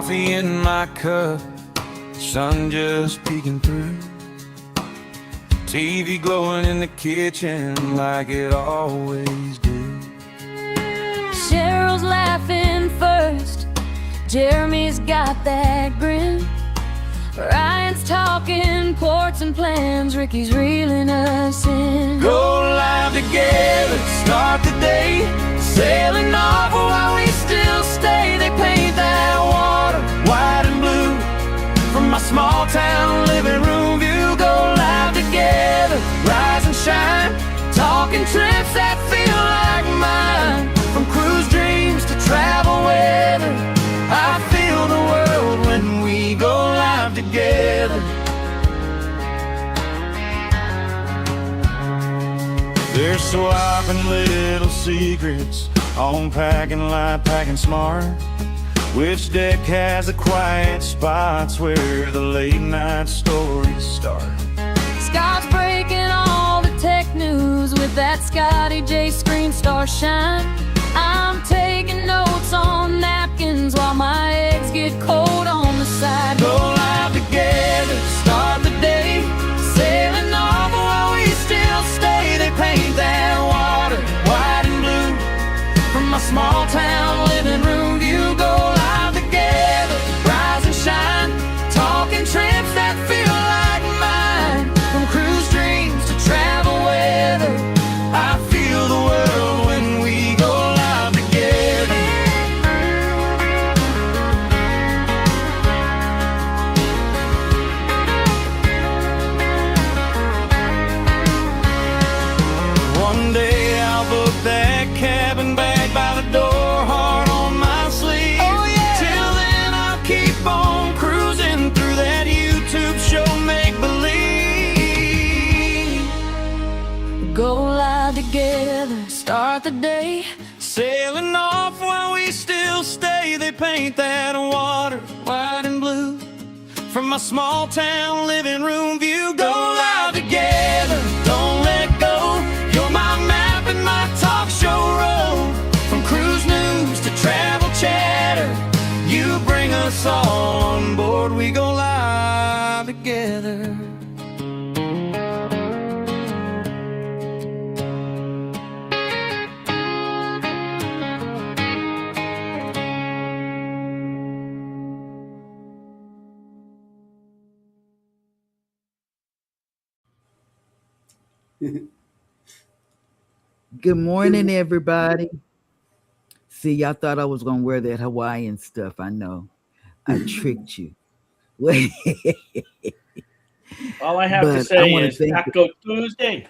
Coffee in my cup, sun just peeking through. TV glowing in the kitchen like it always do. Cheryl's laughing first, Jeremy's got that grin. Ryan's talking ports and plans, Ricky's reeling us in. Go live together, start the day, sailing off while we still stay. They paint that water white and blue from my small town living room view. Go live together, rise and shine, talking trips that feel like mine. From cruise dreams to travel weather, I feel the world when we go live together. There's swapping little secrets, on packing light, packing smart. Which deck has the quiet spots where the late night stories start? Scott's breaking all the tech news with that Scotty J screen star shine. I'm taking notes on napkins while my eggs get cold on the side. Go live together, start the day, sailing off while we still stay. They paint that water white and blue from my small town living room view. Go live together, rise and shine, talking trips that feel like mine. From cruise dreams to travel weather, I feel the world when we go live together. One day I'll book that cabin bag by the door, heart on my sleeve. Oh yeah. Till then I'll keep on cruising through that YouTube show, make believe. Go live together, start the day, Sailing off while we still stay. They paint that water white and blue from my small town living room view. Go live together, don't let go. You're my map and my talk show road. From cruise news to travel chatter, you bring us all on board. We go live together. Good morning, everybody. See, y'all thought I was gonna wear that Hawaiian stuff. I know. I tricked you. All I have to say is Taco Tuesday.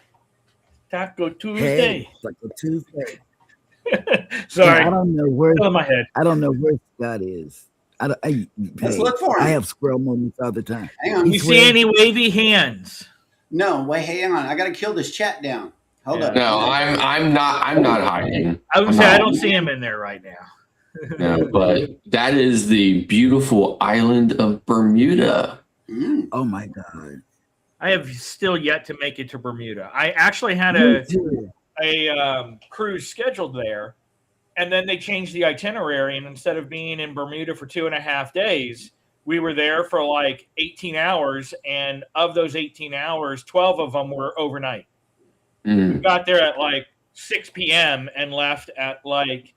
Taco Tuesday. Hey, Taco Tuesday. Sorry. I don't know where. Still in my head. I don't know where Scott is. Let's look for him. I have squirrel moments all the time. Hang on. You see any wavy hands? No, wait, hang on. I gotta kill this chat down. Hold up. No, I'm not hiding. I would say I don't see him in there right now. No, but that is the beautiful island of Bermuda. Mm. Oh my God. I have still yet to make it to Bermuda. I actually had a cruise scheduled there, and then they changed the itinerary, and instead of being in Bermuda for 2.5 days, we were there for like 18 hours, and of those 18 hours, 12 of them were overnight. We got there at like 6 p.m. and left at like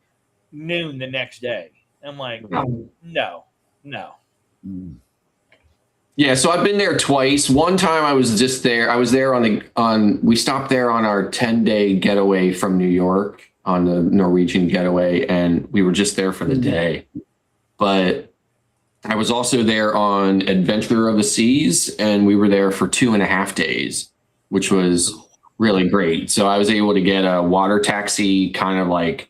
noon the next day. I'm like, no. Yeah, so I've been there twice. One time I was just there. I was there we stopped there on our 10-day getaway from New York on the Norwegian getaway, and we were just there for the day. But I was also there on Adventure of the Seas, and we were there for 2.5 days, which was really great. So I was able to get a water taxi kind of like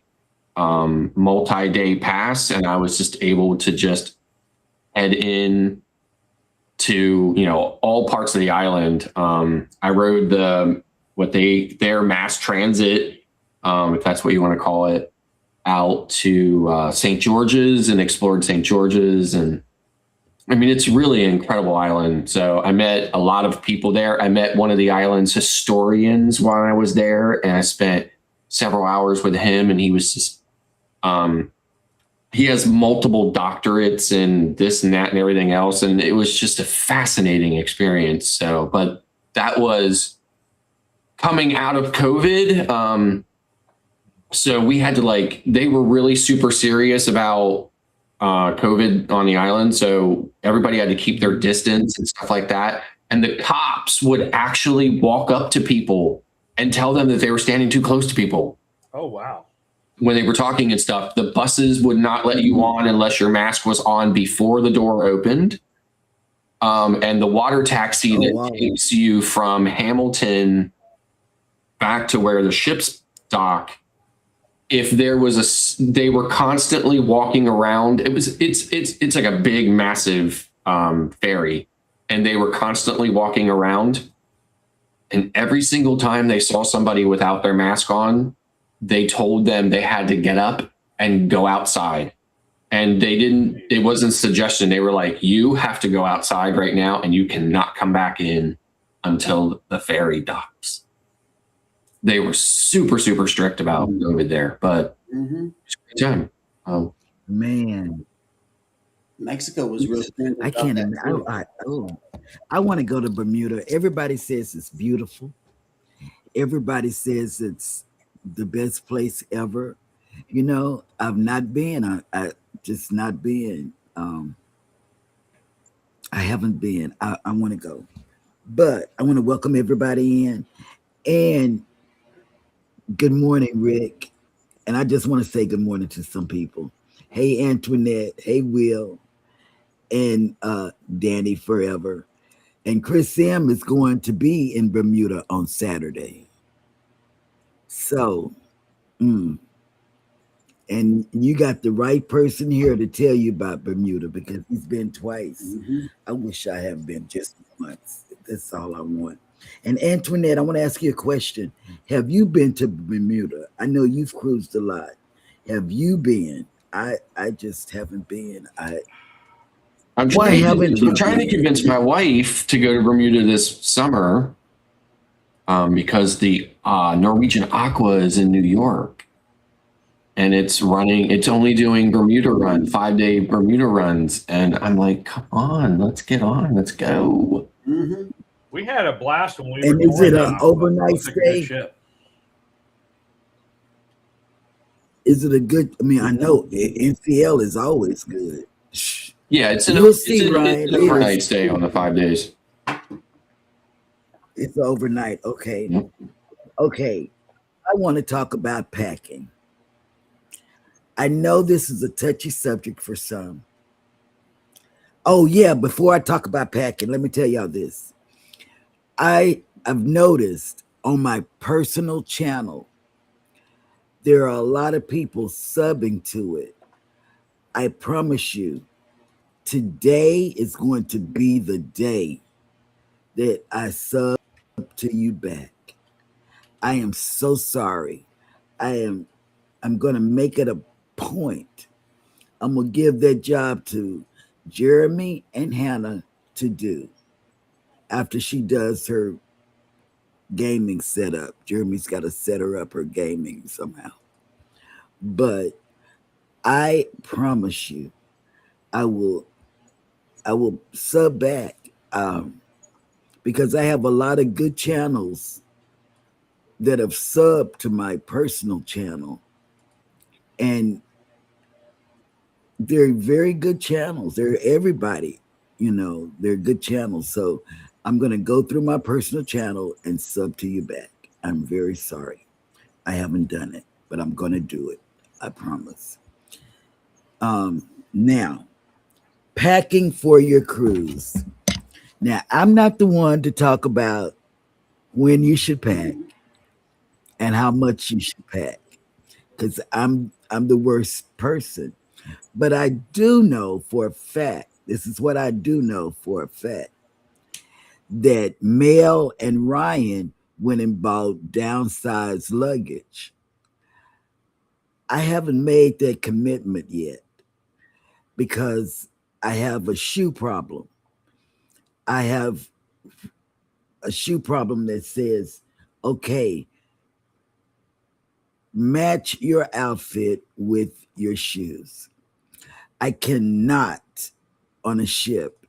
multi-day pass, and I was just able to just head in to, all parts of the island. I rode their mass transit, if that's what you want to call it, out to St. George's and explored St. George's. And I mean, it's really an incredible island. So I met a lot of people there. I met one of the island's historians while I was there, and I spent several hours with him, and he was just he has multiple doctorates and this and that and everything else. And it was just a fascinating experience. So, but that was coming out of COVID. So we had to they were really super serious about COVID on the island. So everybody had to keep their distance and stuff like that. And the cops would actually walk up to people and tell them that they were standing too close to people. Oh, wow. When they were talking and stuff, the buses would not let you on unless your mask was on before the door opened. And the water taxi takes you from Hamilton back to where the ships dock. If there was they were constantly walking around. It's like a big, massive ferry, and they were constantly walking around. And every single time they saw somebody without their mask on, they told them they had to get up and go outside. And they didn't, it wasn't a suggestion. They were like, you have to go outside right now and you cannot come back in until the ferry docks. They were super, super strict about COVID there, but it's a good time. Man, Mexico was real. I can't imagine. I want to go to Bermuda. Everybody says it's beautiful. Everybody says it's the best place ever. You know, I've not been. I just not been. I haven't been. I want to go, but I want to welcome everybody in. And good morning, Rick. And I just want to say good morning to some people. Hey, Antoinette. Hey, Will. And Danny Forever. And Chris M is going to be in Bermuda on Saturday. So, and you got the right person here to tell you about Bermuda because he's been twice. I wish I had been just once. That's all I want. And Antoinette, I want to ask you a question. Have you been to Bermuda? I know you've cruised a lot. Have you been? I just haven't been. I'm trying to convince my wife to go to Bermuda this summer because the Norwegian Aqua is in New York. And it's only doing Bermuda 5-day Bermuda runs. And I'm like, come on, let's get on. Let's go. We had a blast when we were. And is it an overnight stay? Is it a good? I mean, I know NCL is always good. Yeah, it's an overnight stay on the 5 days. It's overnight. Okay. Yep. Okay. I want to talk about packing. I know this is a touchy subject for some. Oh, yeah. Before I talk about packing, let me tell y'all this. I've noticed on my personal channel, there are a lot of people subbing to it. I promise you, today is going to be the day that I sub to you back. I am so sorry. I'm going to make it a point. I'm going to give that job to Jeremy and Hannah to do after she does her gaming setup. Jeremy's got to set her up her gaming somehow. But I promise you, I will sub back because I have a lot of good channels that have subbed to my personal channel. And they're very good channels. They're everybody, they're good channels. So I'm going to go through my personal channel and sub to you back. I'm very sorry. I haven't done it, but I'm going to do it. I promise. Now, packing for your cruise. Now, I'm not the one to talk about when you should pack and how much you should pack because I'm the worst person. But I do know for a fact, this is what I do know for a fact, that Mel and Ryan went and bought downsized luggage. I haven't made that commitment yet because I have a shoe problem. I have a shoe problem that says, okay, match your outfit with your shoes. I cannot on a ship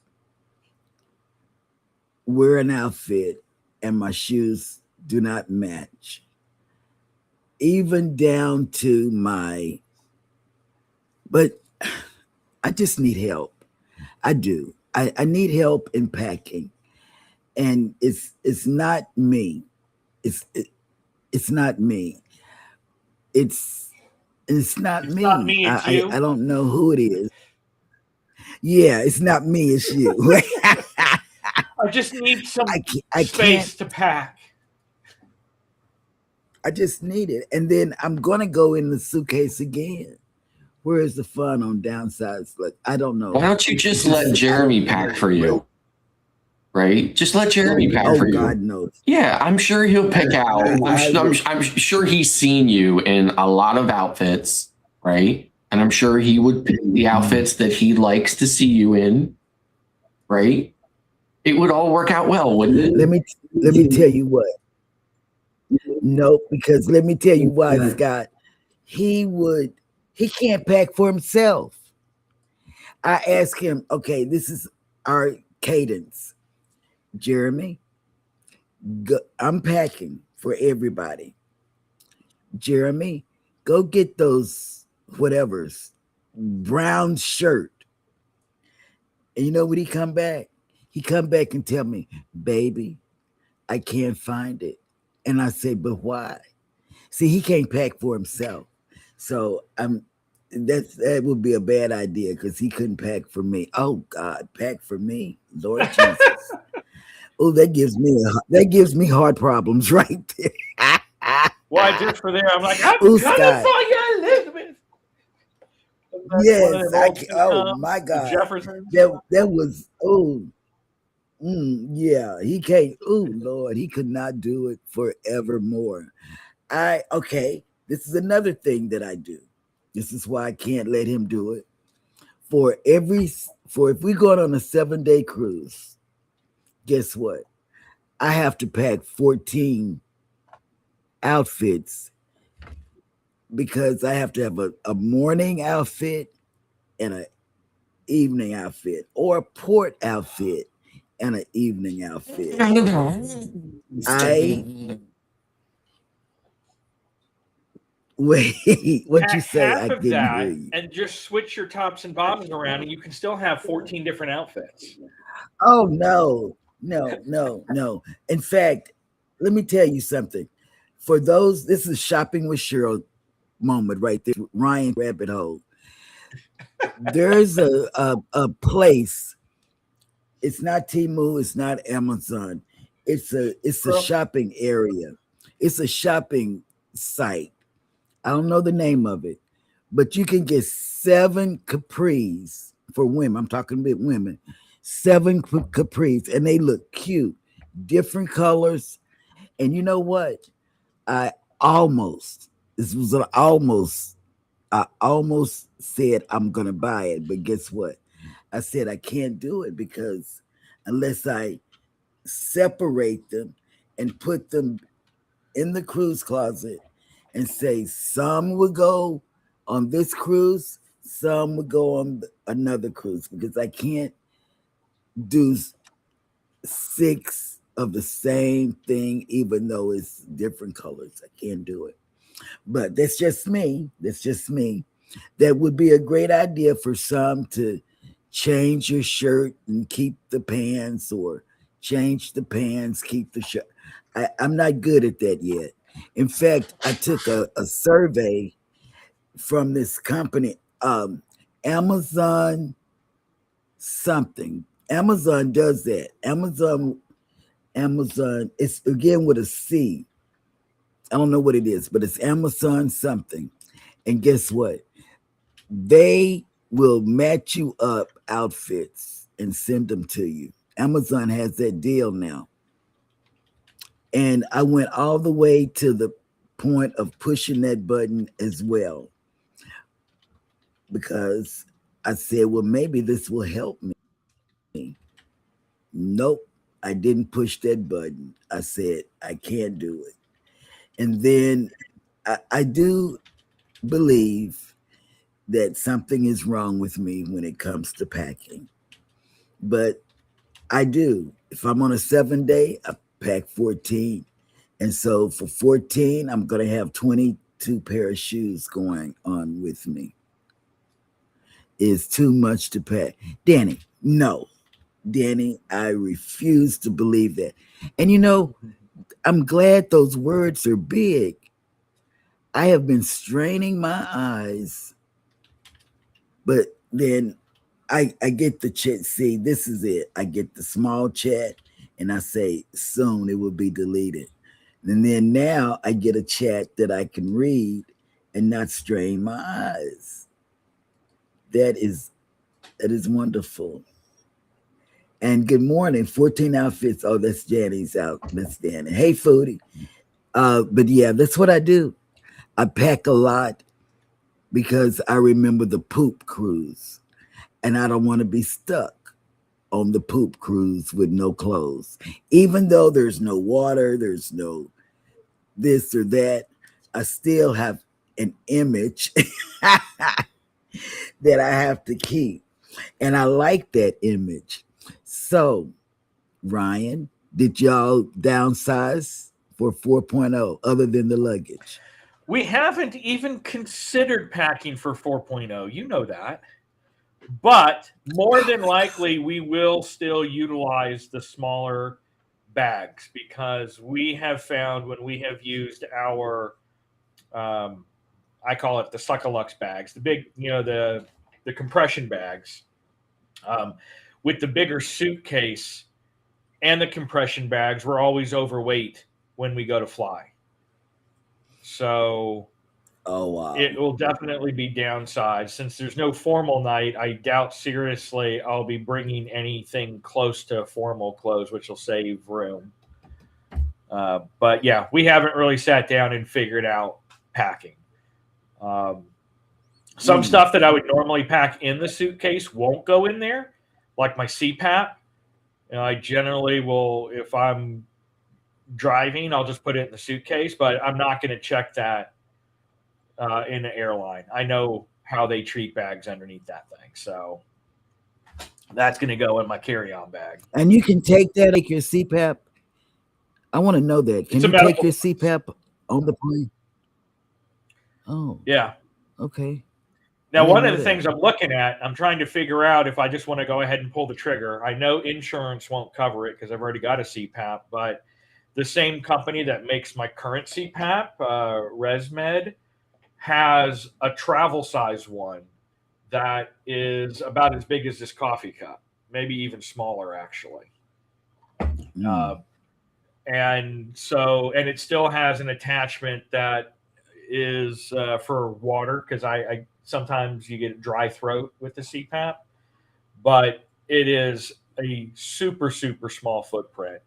wear an outfit and my shoes do not match, even down to my, but I just need help. I do. I need help in packing, and it's not me. It's not me. It's not It's not me. me, it's you. I don't know who it is. Yeah, it's not me. It's you. I just need some I can't. space to pack. I just need it, and then I'm gonna go in the suitcase again. Where is the fun on downsides? Like, I don't know. Why don't you just let Jeremy pack for you? Right? Just let Jeremy pack for Oh, you. God knows. Yeah, I'm sure he'll pick out. I'm sure he's seen you in a lot of outfits, right? And I'm sure he would pick the outfits that he likes to see you in, right? It would all work out well, wouldn't it? Let me tell you what. No, because let me tell you why, Scott. He can't pack for himself. I asked him, okay, this is our cadence. Jeremy, I'm packing for everybody. Jeremy, go get those whatevers, brown shirt. And you know what he come back? He come back and tell me, baby, I can't find it. And I say, but why? See, he can't pack for himself. So that would be a bad idea because he couldn't pack for me. Oh God, pack for me, Lord Jesus. Oh, that gives me heart problems right there. Why just for there? I'm like, I'm Ooh, coming Scott. for you, Elizabeth. Yes, oh my God, Jefferson. that was yeah. He can't. Oh Lord, he could not do it forevermore. Okay. This is another thing that I do. This is why I can't let him do it. For if we go on a 7-day cruise, guess what? I have to pack 14 outfits because I have to have a morning outfit and an evening outfit, or a port outfit and an evening outfit. Wait, what you say? Half I of didn't that, hear you. and just switch your tops and bottoms around, and you can still have 14 different outfits. Oh no. In fact, let me tell you something. For those, this is shopping with Cheryl moment right there. Ryan rabbit hole. There's a place. It's not Temu. It's not Amazon. It's a shopping area. It's a shopping site. I don't know the name of it, but you can get 7 capris for women. I'm talking about women. 7 capris, and they look cute, different colors. And you know what? I almost said I'm gonna buy it, but guess what? I said I can't do it because unless I separate them and put them in the cruise closet and say some will go on this cruise, some will go on another cruise, because I can't do 6 of the same thing, even though it's different colors. I can't do it. But that's just me. That would be a great idea for some to change your shirt and keep the pants, or change the pants, keep the shirt. I'm not good at that yet. In fact, I took a survey from this company, Amazon something. Amazon does that. Amazon, it's again with a C. I don't know what it is, but it's Amazon something. And guess what? They will match you up outfits and send them to you. Amazon has that deal now. And I went all the way to the point of pushing that button as well, because I said, well, maybe this will help me. Nope, I didn't push that button. I said, I can't do it. And then I do believe that something is wrong with me when it comes to packing. But I do. If I'm on a 7-day, I pack 14. And so for 14, I'm going to have 22 pair of shoes going on with me. It's too much to pack. Danny, no. Danny, I refuse to believe that. And I'm glad those words are big. I have been straining my eyes, but then I get the chat. See, this is it. I get the small chat and I say, soon it will be deleted. And then now I get a chat that I can read and not strain my eyes. That is wonderful. And good morning, 14 outfits. Oh, that's Danny's out. That's Danny. Hey, Foodie. But yeah, that's what I do. I pack a lot because I remember the poop cruise. And I don't want to be stuck on the poop cruise with no clothes. Even though there's no water, there's no this or that, I still have an image that I have to keep. And I like that image. So, Ryan, did y'all downsize for 4.0 other than the luggage? We haven't even considered packing for 4.0. You know that. But more than likely, we will still utilize the smaller bags because we have found when we have used our, I call it the Suckalux bags, the big, the compression bags, with the bigger suitcase and the compression bags, we're always overweight when we go to fly. So oh wow, it will definitely be downsized. Since there's no formal night, I doubt seriously I'll be bringing anything close to formal clothes, which will save room. But yeah, we haven't really sat down and figured out packing. Some stuff that I would normally pack in the suitcase won't go in there, like my CPAP. I generally will, if I'm driving, I'll just put it in the suitcase, but I'm not going to check that in the airline. I know how they treat bags underneath that thing. So that's going to go in my carry-on bag. And you can take that, like your CPAP. I want to know that. Can you take your CPAP on the plane? Oh. Yeah. Okay. Now, one of the things I'm looking at, I'm trying to figure out if I just want to go ahead and pull the trigger. I know insurance won't cover it because I've already got a CPAP, but the same company that makes my current CPAP, ResMed, has a travel size one that is about as big as this coffee cup, maybe even smaller, actually. And it still has an attachment that is for water because I sometimes you get a dry throat with the CPAP, but it is a super, super small footprint.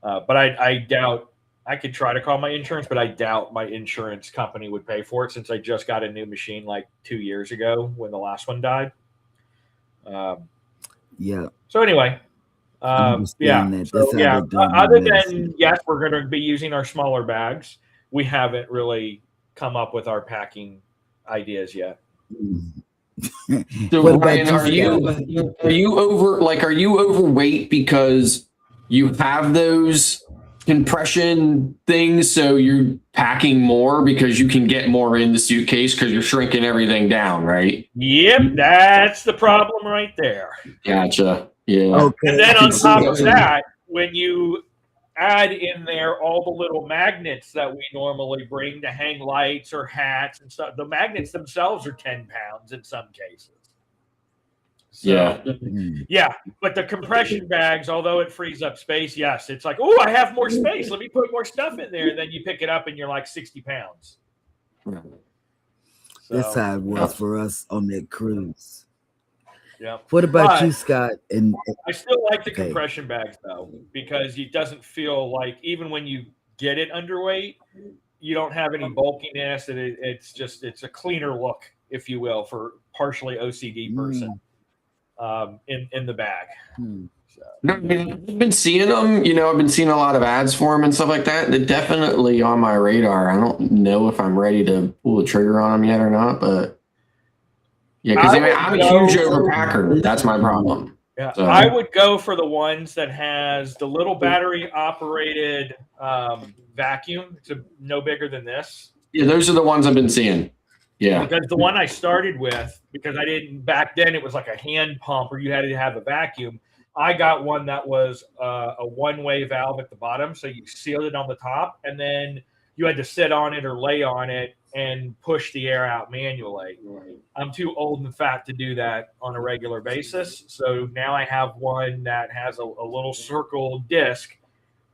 But I doubt, I could try to call my insurance, but I doubt my insurance company would pay for it since I just got a new machine like 2 years ago when the last one died. Yeah. So anyway, yeah. So, yeah. Other than, yes, we're going to be using our smaller bags. We haven't really come up with our packing ideas yet. So Ryan, are you overweight because you have those compression things, so you're packing more because you can get more in the suitcase because you're shrinking everything down, right? Yep, that's the problem right there. Gotcha. Yeah. Okay. And then on top of that, when you add in there all the little magnets that we normally bring to hang lights or hats and stuff, the magnets themselves are 10 pounds in some cases. So, yeah, but the compression bags, although it frees up space, yes, it's like, oh, I have more space. Let me put more stuff in there. And then you pick it up and you're like 60 pounds. So, that's how it was for us on that cruise. Yeah. What about you, Scott? And I still like the compression bags though, because it doesn't feel like, even when you get it underweight, you don't have any bulkiness, and it's a cleaner look, if you will, for partially OCD person in the bag. So. I mean, I've been seeing them. I've been seeing a lot of ads for them and stuff like that. They're definitely on my radar. I don't know if I'm ready to pull the trigger on them yet or not, but Yeah, because I would I'm a go- huge overpacker. That's my problem. Yeah, So- I would go for the ones that has the little battery operated vacuum. It's no bigger than this. Yeah, those are the ones I've been seeing. Yeah. Because the one I started with, because I didn't back then, it was like a hand pump where you had to have a vacuum. I got one that was a one-way valve at the bottom, so you sealed it on the top, and then you had to sit on it or lay on it and push the air out manually. I'm too old and fat to do that on a regular basis, so now I have one that has a little circle disc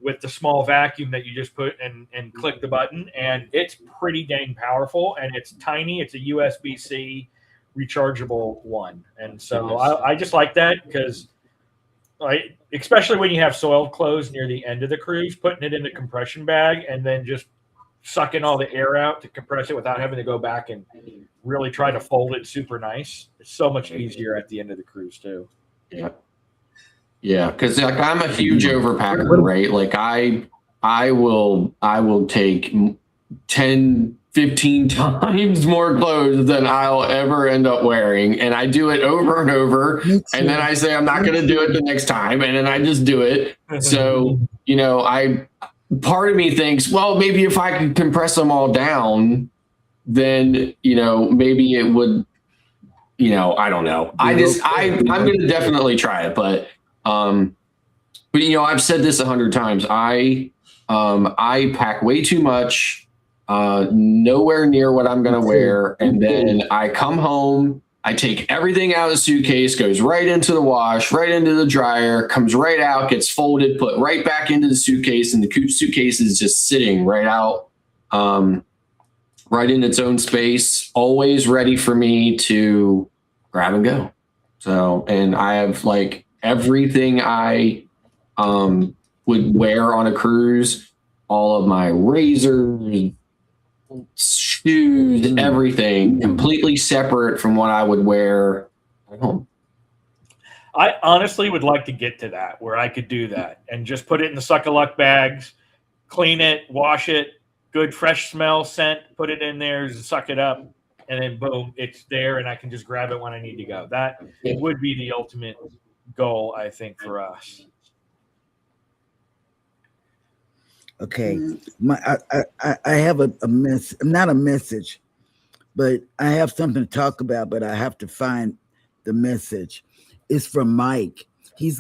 with the small vacuum that you just put and click the button, and it's pretty dang powerful, and it's tiny. It's a USB-C rechargeable one, and so I just like that because, like, especially when you have soiled clothes near the end of the cruise, putting it in the compression bag and then just sucking all the air out to compress it without having to go back and really try to fold it super nice. It's so much easier at the end of the cruise too. Yeah. Yeah, because like I'm a huge overpacker, right? Like I will take 10, 15 times more clothes than I'll ever end up wearing. And I do it over and over. And then I say I'm not gonna do it the next time, and then I just do it. So, you know, part of me thinks, well, maybe if I could compress them all down, then, you know, maybe it would, you know, I don't know. I'm gonna definitely try it, but you know, I've said this 100 times. I pack way too much, nowhere near what I'm gonna wear, and then I come home. I take everything out of the suitcase, goes right into the wash, right into the dryer, comes right out, gets folded, put right back into the suitcase, and the suitcase is just sitting right out, right in its own space, always ready for me to grab and go. So, and I have like everything I would wear on a cruise, all of my razors, shoes, everything completely separate from what I would wear at home. I honestly would like to get to that where I could do that and just put it in the suck-a-luck bags, clean it, wash it, good fresh smell, scent, put it in there, suck it up, and then boom, it's there, and I can just grab it when I need to go. That would be the ultimate goal, I think, for us. Okay, I have a not a message, but I have something to talk about, but I have to find the message. It's from Mike. He's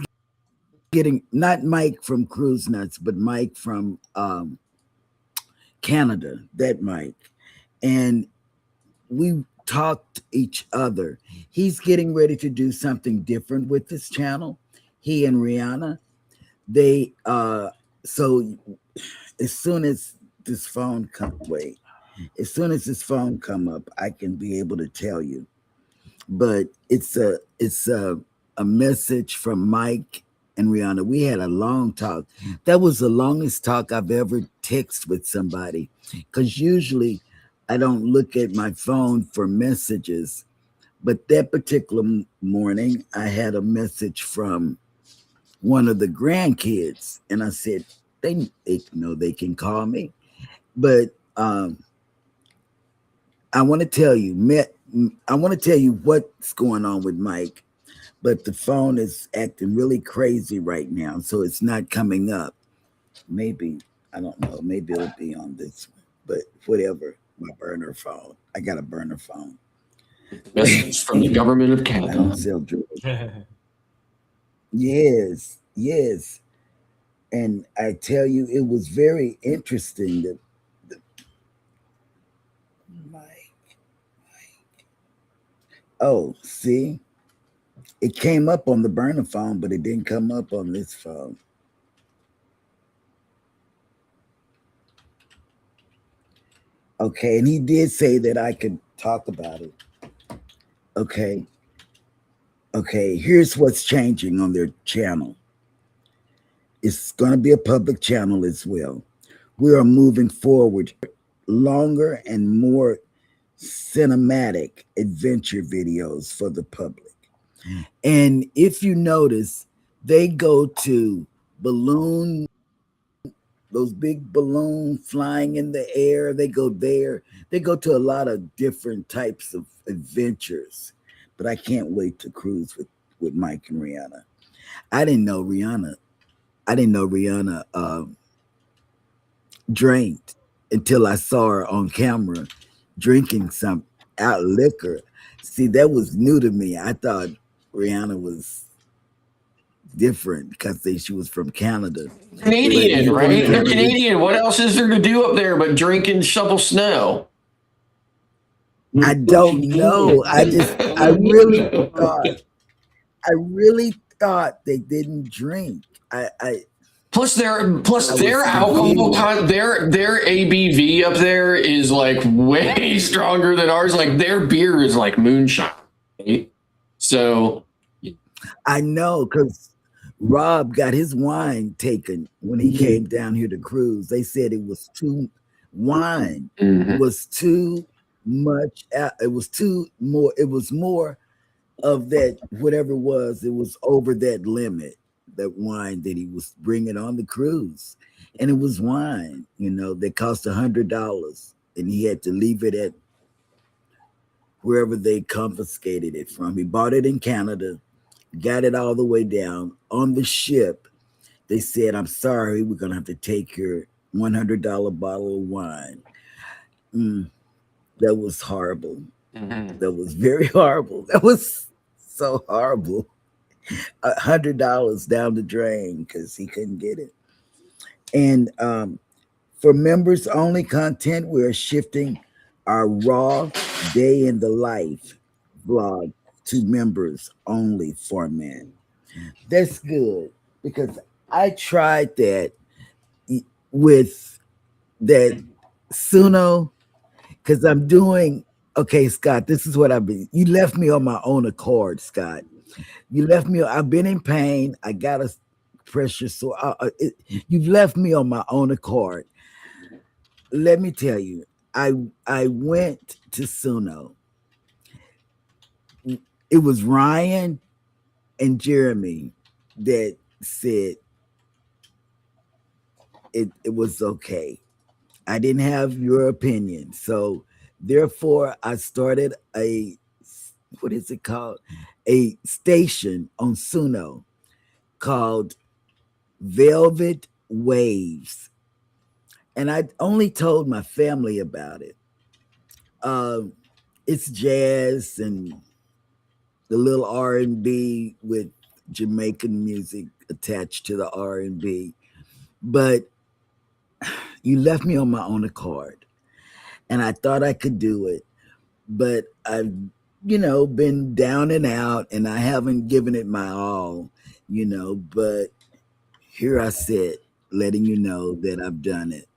getting, not Mike from Cruise Nuts, but Mike from Canada, that Mike. And we talked to each other. He's getting ready to do something different with this channel. He and Rihanna, they so as soon as this phone come up, I can be able to tell you. But it's a message from Mike and Rihanna. We had a long talk. That was the longest talk I've ever texted with somebody, because usually I don't look at my phone for messages. But that particular morning, I had a message from one of the grandkids, and I said, they know they can call me. But I want to tell you, what's going on with Mike, but the phone is acting really crazy right now, so it's not coming up. Maybe, I don't know, maybe it'll be on this one, but whatever. My burner phone. I got a burner phone. Message from the government of Canada. I don't sell drugs. Yes. And I tell you, it was very interesting that Mike. Oh, see, it came up on the burner phone, but it didn't come up on this phone. Okay, and he did say that I could talk about it. Okay, here's what's changing on their channel. It's going to be a public channel as well. We are moving forward, longer and more cinematic adventure videos for the public. And if you notice, they go to balloon, those big balloons flying in the air. They go there. They go to a lot of different types of adventures. but I can't wait to cruise with Mike and Rihanna. I didn't know Rihanna. I didn't know Rihanna drank until I saw her on camera drinking some out liquor. See, that was new to me. I thought Rihanna was different because she was from Canada. Canadian, right? They're Canadian. What else is there to do up there but drink and shovel snow? I don't know. I really thought they didn't drink. Plus their alcohol their ABV up there is like way stronger than ours. Like their beer is like moonshine. Right? So I know because Rob got his wine taken when he came down here to cruise. They said it was too wine. It was too much. It was more of that, whatever it was over that limit, that wine that he was bringing on the cruise. And it was wine, that cost $100. And he had to leave it at wherever they confiscated it from. He bought it in Canada, got it all the way down. On the ship, they said, I'm sorry, we're going to have to take your $100 bottle of wine. That was horrible. That was very horrible. That was so horrible. $100 down the drain because he couldn't get it. And for members only content, we're shifting our raw day in the life vlog to members only format. That's good because I tried that with that Suno because I'm doing, okay, Scott, this is what you left me on my own accord, Scott. You left me, I've been in pain. I got a pressure. So you've left me on my own accord. Let me tell you, I went to Suno. It was Ryan and Jeremy that said it was okay. I didn't have your opinion. So therefore I started what is it called? A station on Suno called Velvet Waves. And I only told my family about it. It's jazz and the little R&B with Jamaican music attached to the R&B. But you left me on my own accord. And I thought I could do it. But I've been down and out and I haven't given it my all, but here I sit letting you know that I've done it.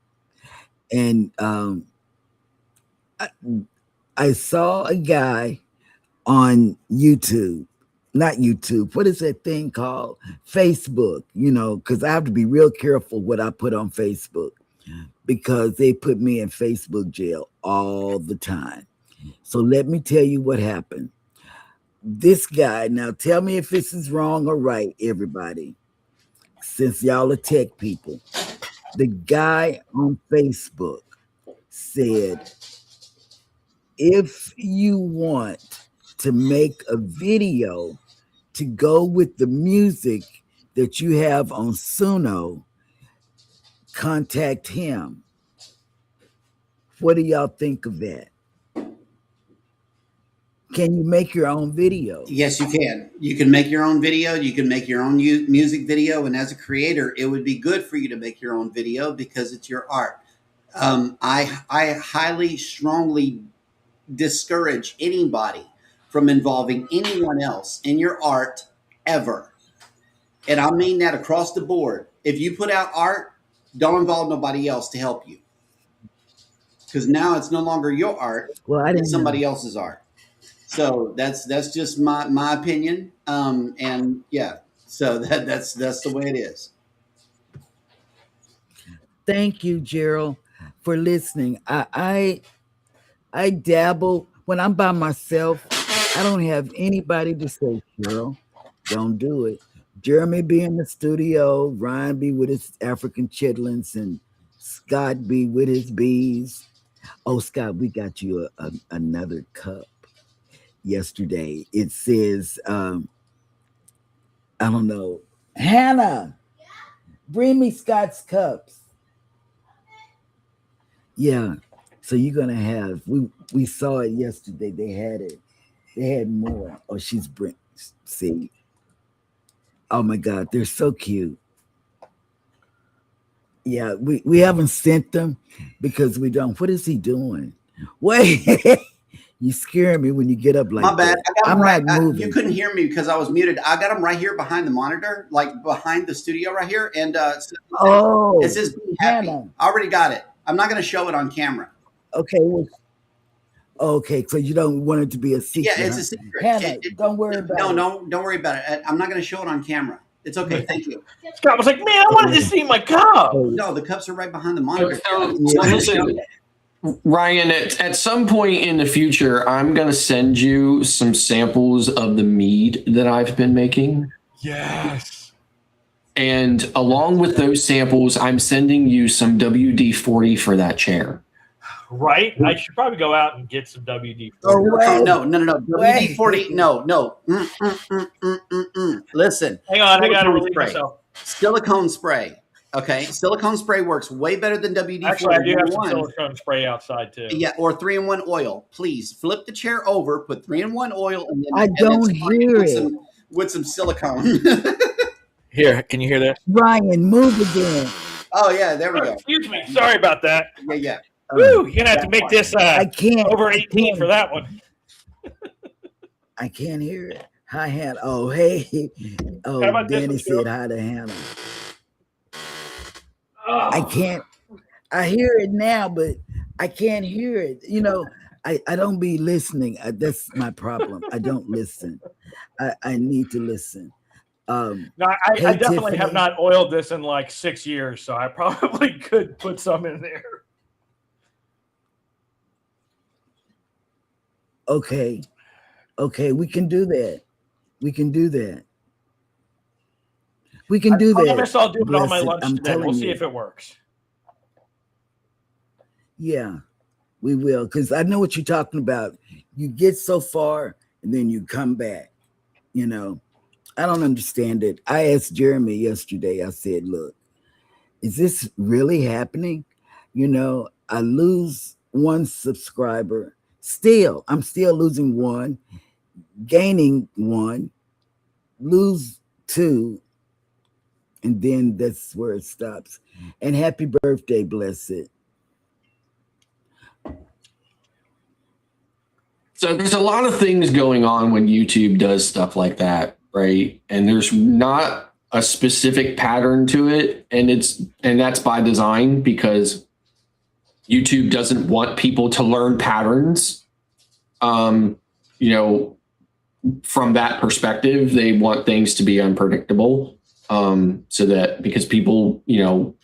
And I saw a guy on YouTube, not YouTube, what is that thing called? Facebook, because I have to be real careful what I put on Facebook because they put me in Facebook jail all the time. So let me tell you what happened. This guy, now tell me if this is wrong or right, everybody, since y'all are tech people. The guy on Facebook said, if you want to make a video to go with the music that you have on Suno, contact him. What do y'all think of that? Can you make your own video? Yes, you can. You can make your own video. You can make your own music video. And as a creator, it would be good for you to make your own video because it's your art. I highly, strongly discourage anybody from involving anyone else in your art ever. And I mean that across the board. If you put out art, don't involve nobody else to help you. Because now it's no longer your art. Well, I didn't it's somebody else's art. So that's just my opinion. And yeah, so that's the way it is. Thank you, Gerald, for listening. I dabble when I'm by myself. I don't have anybody to say, Gerald, don't do it. Jeremy be in the studio, Ryan be with his African chitlins, and Scott be with his bees. Oh, Scott, we got you another cup. yesterday. It says, I don't know, Hannah, bring me Scott's cups. Yeah. So you're gonna have we saw it yesterday. They had it. They had more. Oh, she's bring see. Oh my God, they're so cute. Yeah, we haven't sent them because we don't. What is he doing? Wait, you scare me when you get up like My bad. that. I got I'm him right. not moving. You couldn't hear me because I was muted. I got him right here behind the monitor, like behind the studio right here. And Oh, it says "Be happy." Hannah. I already got it. I'm not going to show it on camera. Okay. Well, okay, so you don't want it to be a secret. Yeah, it's huh? a secret. Hannah, don't worry about it. No, don't worry about it. I'm not going to show it on camera. It's okay. Thank you. Scott was like, man, I wanted to see my cup. No, the cups are right behind the monitor. So listen, Ryan, at some point in the future, I'm going to send you some samples of the mead that I've been making. Yes. And along with those samples, I'm sending you some WD-40 for that chair. Right? I should probably go out and get some WD-40. Oh, wait. No. WD-40. No. Listen. Hang on, I got to Silicone relieve spray. myself. Silicone spray. Okay. Silicone spray works way better than WD-40. Actually, I do have some One. silicone spray outside too. Yeah, or 3-in-1 oil. Please flip the chair over, put 3-in-1 oil, and then I don't hear it. with some silicone. Here, can you hear that? Ryan, move again. Oh yeah, there we Oh, go. excuse me. Sorry about that. Yeah. Woo, you're gonna have to make this I can't over I 18 can't. for that one. I can't hear it. Hi, Hannah. Oh, hey. How Oh, about this Danny one, said Joe? hi to Hannah. Oh, I can't. I hear it now, but I can't hear it. You know, I don't be listening. That's my problem. I don't listen. I need to listen. no, Hey, I definitely have Tiffany. not oiled this in like 6 years, so I probably could put some in there. Okay, we can do that. We can do that. We can do I that. promise I'll do it on my Blessed, lunch I'm today. We'll telling see you. if it works. Yeah, we will. Because I know what you're talking about. You get so far and then you come back. You know, I don't understand it. I asked Jeremy yesterday, I said, look, is this really happening? You know, I lose one subscriber. I'm still losing one, gaining one, lose two, and then that's where it stops. And happy birthday, Blessed. So there's a lot of things going on when YouTube does stuff like that, right? And there's not a specific pattern to it, and that's by design because YouTube doesn't want people to learn patterns. You know, from that perspective, they want things to be unpredictable, so that because people, you know,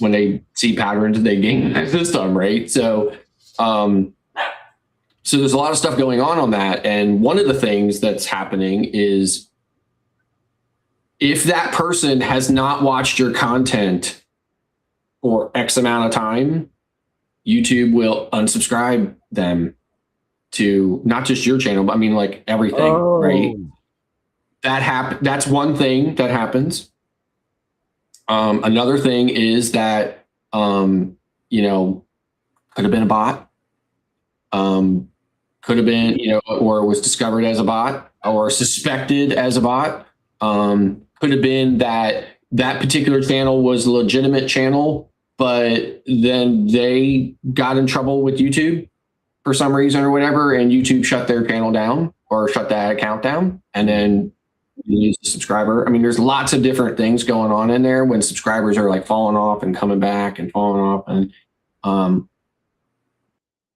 when they see patterns, they gain the system, right? So there's a lot of stuff going on that. And one of the things that's happening is if that person has not watched your content for X amount of time, YouTube will unsubscribe them to not just your channel, but I mean like everything, right? That's one thing that happens. Another thing is that, you know, could have been a bot. Could have been, you know, or was discovered as a bot or suspected as a bot. Could have been that particular channel was a legitimate channel, but then they got in trouble with YouTube for some reason or whatever, and YouTube shut their channel down or shut that account down, and then you lose a subscriber. I mean, there's lots of different things going on in there when subscribers are like falling off and coming back and falling off, and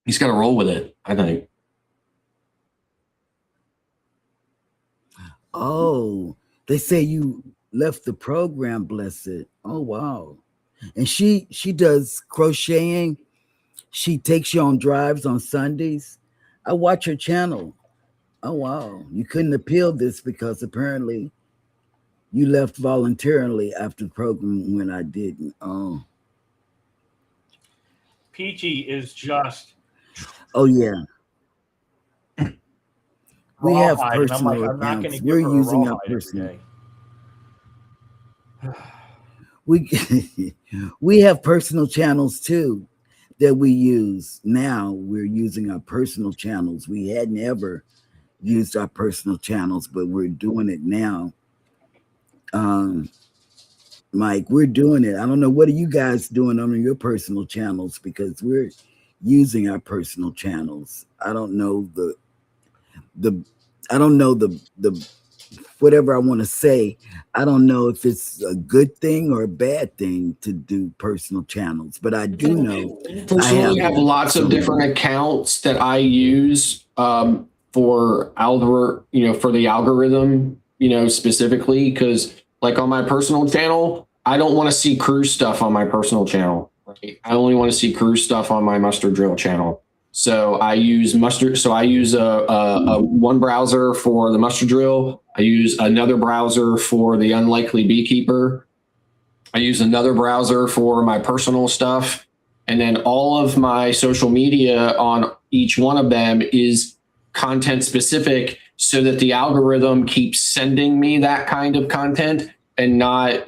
he's got to roll with it, I think. Oh, they say you left the program, Blessed. Oh, wow. And she does crocheting. She takes you on drives on Sundays. I watch her channel. Oh, wow. You couldn't appeal this because apparently you left voluntarily after the program when I didn't. Oh. Peachy is just. Oh, yeah. We have rawhide, and I'm like, personal I'm not going to accounts. give We're her a using our rawhide every personal. day. We have personal channels too that we use. Now we're using our personal channels. We hadn't ever used our personal channels, but we're doing it now. Mike, we're doing it. I don't know, what are you guys doing on your personal channels, because we're using our personal channels. I don't know the whatever I want to say. I don't know if it's a good thing or a bad thing to do personal channels, but I do know Personally, I have lots of different accounts that I use for for the algorithm, specifically, because like on my personal channel, I don't want to see cruise stuff on my personal channel. Right? I only want to see cruise stuff on my mustard drill channel. So I use a one browser for the mustard drill. I use another browser for the unlikely beekeeper. I use another browser for my personal stuff. And then all of my social media on each one of them is content specific, so that the algorithm keeps sending me that kind of content, and not,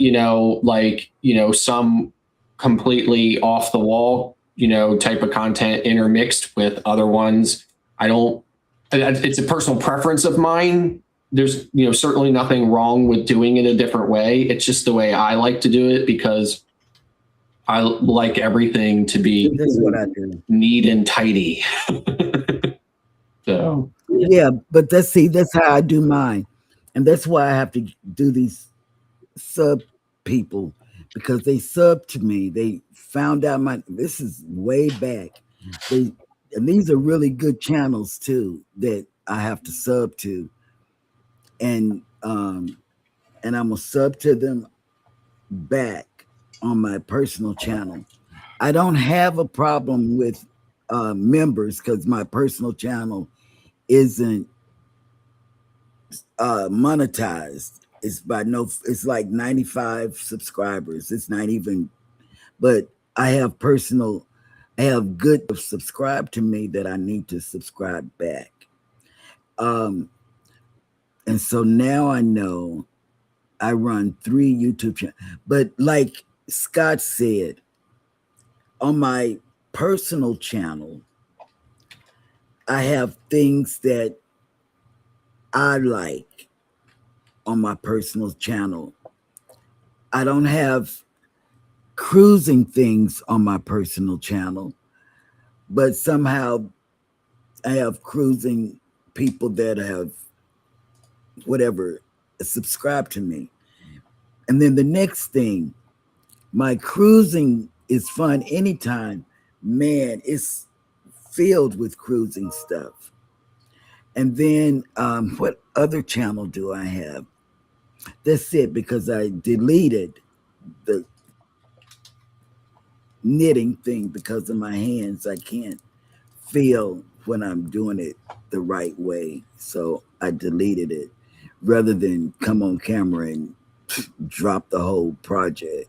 some completely off the wall, type of content intermixed with other ones. It's a personal preference of mine. There's, certainly nothing wrong with doing it a different way. It's just the way I like to do it, because I like everything to be neat and tidy. So yeah, but that's how I do mine, and that's why I have to do these sub people, because they sub to me. They found out this is way back. And these are really good channels too that I have to sub to, and I'm gonna sub to them back on my personal channel. I don't have a problem with members, because my personal channel isn't monetized. It's like 95 subscribers. It's not even, but I have good subscribe to me that I need to subscribe back. And so now I know I run 3 YouTube channels. But like Scott said, on my personal channel, I have things that I like on my personal channel. I don't have cruising things on my personal channel, but somehow I have cruising people that have subscribed to me. And then the next thing, my cruising is fun anytime. Man, it's filled with cruising stuff. And then what other channel do I have? That's it, because I deleted the knitting thing because of my hands. I can't feel when I'm doing it the right way. So I deleted it rather than come on camera and drop the whole project.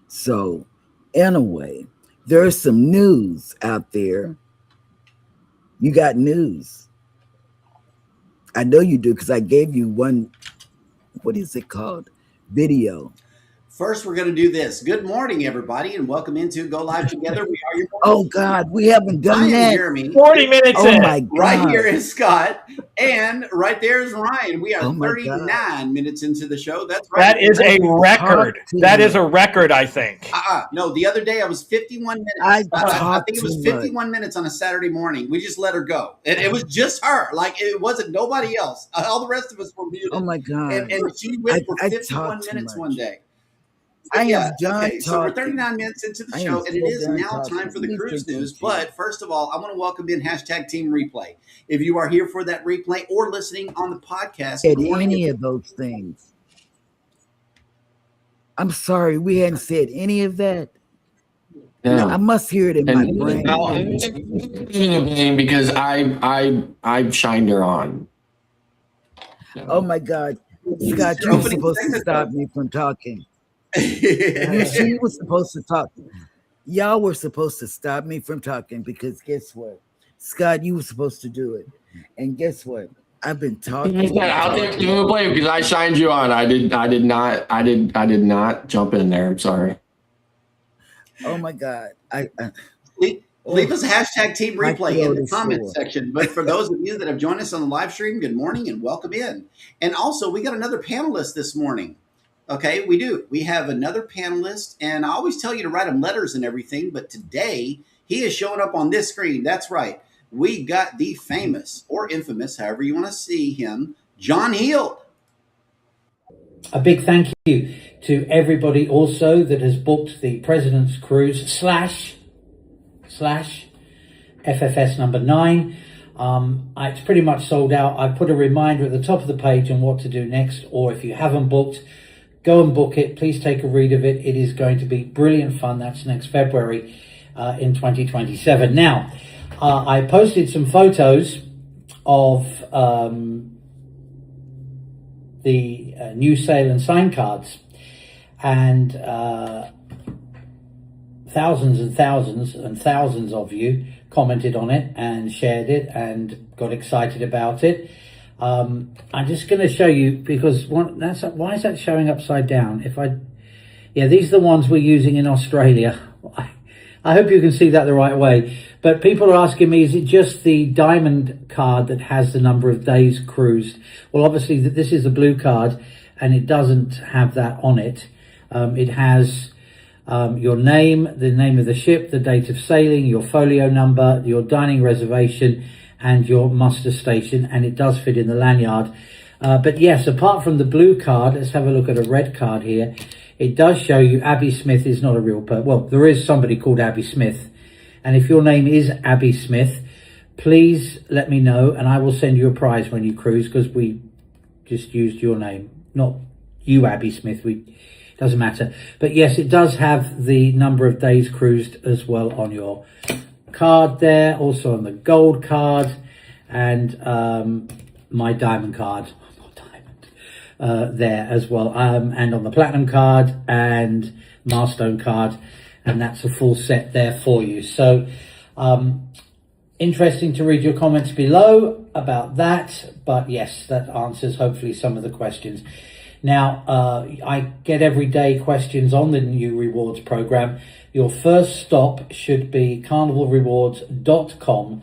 So anyway, there's some news out there. You got news. I know you do, because I gave you one, what is it called? Video. First, we're going to do this. Good morning, everybody, and welcome into Go Live Together. We are your Oh God, we haven't done that. Jeremy. 40 minutes in. My God. Right here is Scott, and right there is Ryan. We are 39 minutes into the show. That's right. That is a record. That is a record, I think. No, the other day I was 51 minutes. I think it was 51 minutes on a Saturday morning. We just let her go. It was just her. Like, it wasn't nobody else. All the rest of us were muted. Oh my God. And she went for 51 minutes one day. So we're 39 minutes into the show, and it is now time for the cruise news. But first of all, I want to welcome in #Team Replay. If you are here for that replay or listening on the podcast, any of those things. I'm sorry, we hadn't said any of that. Yeah. I must hear it in my brain. Because I've shined her on. Oh my God, Scott, you were supposed to stop me from talking. She was supposed to talk. Y'all were supposed to stop me from talking, because guess what? Scott, you were supposed to do it. And guess what? I've been talking. I'll take the blame because I signed you on. I did not jump in there. I'm sorry. Oh my God. Leave us a hashtag team replay in the comment sore. section. But for those of you that have joined us on the live stream, good morning and welcome in. And also, we got another panelist this morning. Okay, we do. We have another panelist, and I always tell you to write him letters and everything, but today he is showing up on this screen. That's right. We got the famous or infamous, however you want to see him, John Heald. A big thank you to everybody also that has booked the President's Cruise slash FFS number 9. It's pretty much sold out. I put a reminder at the top of the page on what to do next, or if you haven't booked, go and book it. Please take a read of it. It is going to be brilliant fun. That's next February in 2027. Now, I posted some photos of the new sail and sign cards, and thousands and thousands and thousands of you commented on it and shared it and got excited about it. I'm just going to show you, because why is that showing upside down? These are the ones we're using in Australia. I hope you can see that the right way. But people are asking me, is it just the diamond card that has the number of days cruised? Well, obviously this is the blue card and it doesn't have that on it. It has your name, the name of the ship, the date of sailing, your folio number, your dining reservation, and your muster station, and it does fit in the lanyard. But yes, apart from the blue card, let's have a look at a red card here. It does show you Abby Smith is not a real person. Well, there is somebody called Abby Smith. And if your name is Abby Smith, please let me know and I will send you a prize when you cruise, because we just used your name, not you, Abby Smith. Doesn't matter. But yes, it does have the number of days cruised as well on your card there, also on the gold card, and my diamond card. There as well, and on the platinum card and milestone card, and that's a full set there for you. So interesting to read your comments below about that, but yes, that answers hopefully some of the questions. Now, I get everyday questions on the new rewards program. Your first stop should be carnivalrewards.com,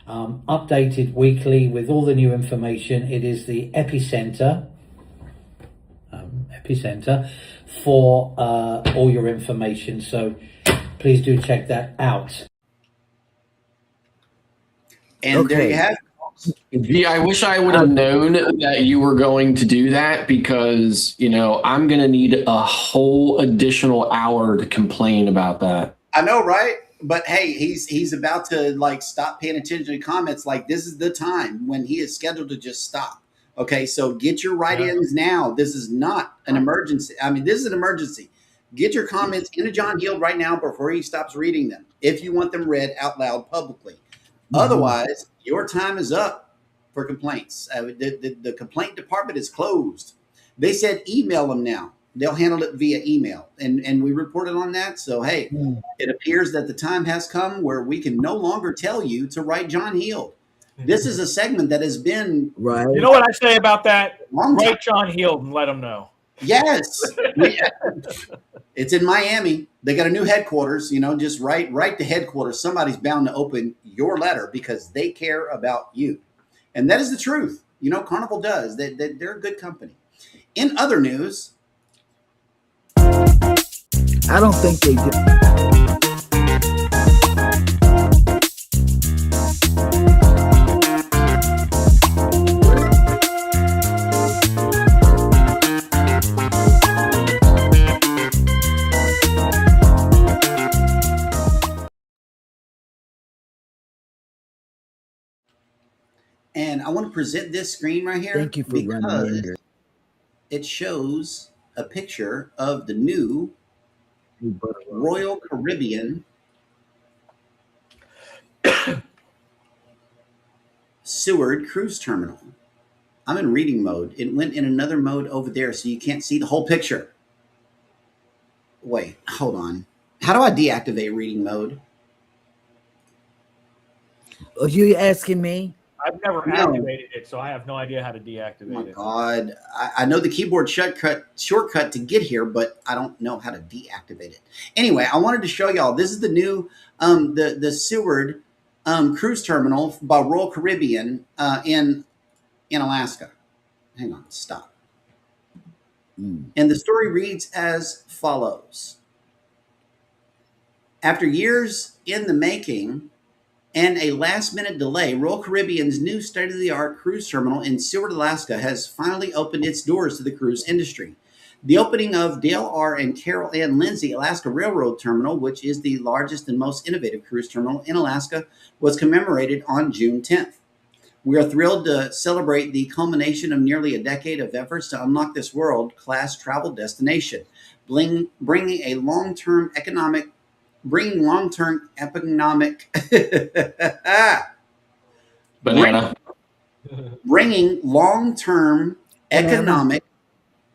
updated weekly with all the new information. It is the epicenter for all your information, so please do check that out. And there you have it. V, I wish I would have known that you were going to do that, because I'm going to need a whole additional hour to complain about that. I know, right? But hey, he's about to stop paying attention to comments. This is the time when he is scheduled to just stop. Okay, so get your write-ins now. This is not an emergency. I mean, this is an emergency. Get your comments into John Heald right now before he stops reading them, if you want them read out loud publicly. Otherwise, your time is up for complaints. The complaint department is closed. They said email them now. They'll handle it via email. And we reported on that. So, hey, it appears that the time has come where we can no longer tell you to write John Heald. This is a segment that has been right. You know what I say about that? Long time. Write John Heald and let him know. Yes. It's in Miami. They got a new headquarters. Just write the headquarters. Somebody's bound to open your letter because they care about you. And that is the truth. Carnival does. They're a good company. In other news, I don't think they do. and I want to present this screen right here. Thank you for running in. It shows a picture of the new Royal Caribbean Seward Cruise Terminal. I'm in reading mode. It went in another mode over there, so you can't see the whole picture. Wait, hold on. How do I deactivate reading mode? Are you asking me? I've never No. activated it, so I have no idea how to Oh my deactivate it. God. I know the keyboard shortcut to get here, but I don't know how to deactivate it. Anyway, I wanted to show y'all. This is the new the Seward cruise terminal by Royal Caribbean in Alaska. Hang on, stop. And the story reads as follows. After years in the making and a last-minute delay, Royal Caribbean's new state-of-the-art cruise terminal in Seward, Alaska has finally opened its doors to the cruise industry. The opening of Dale R. and Carol Ann Lindsay Alaska Railroad Terminal, which is the largest and most innovative cruise terminal in Alaska, was commemorated on June 10th. We are thrilled to celebrate the culmination of nearly a decade of efforts to unlock this world-class travel destination, bringing long-term economic Banana. bringing long-term economic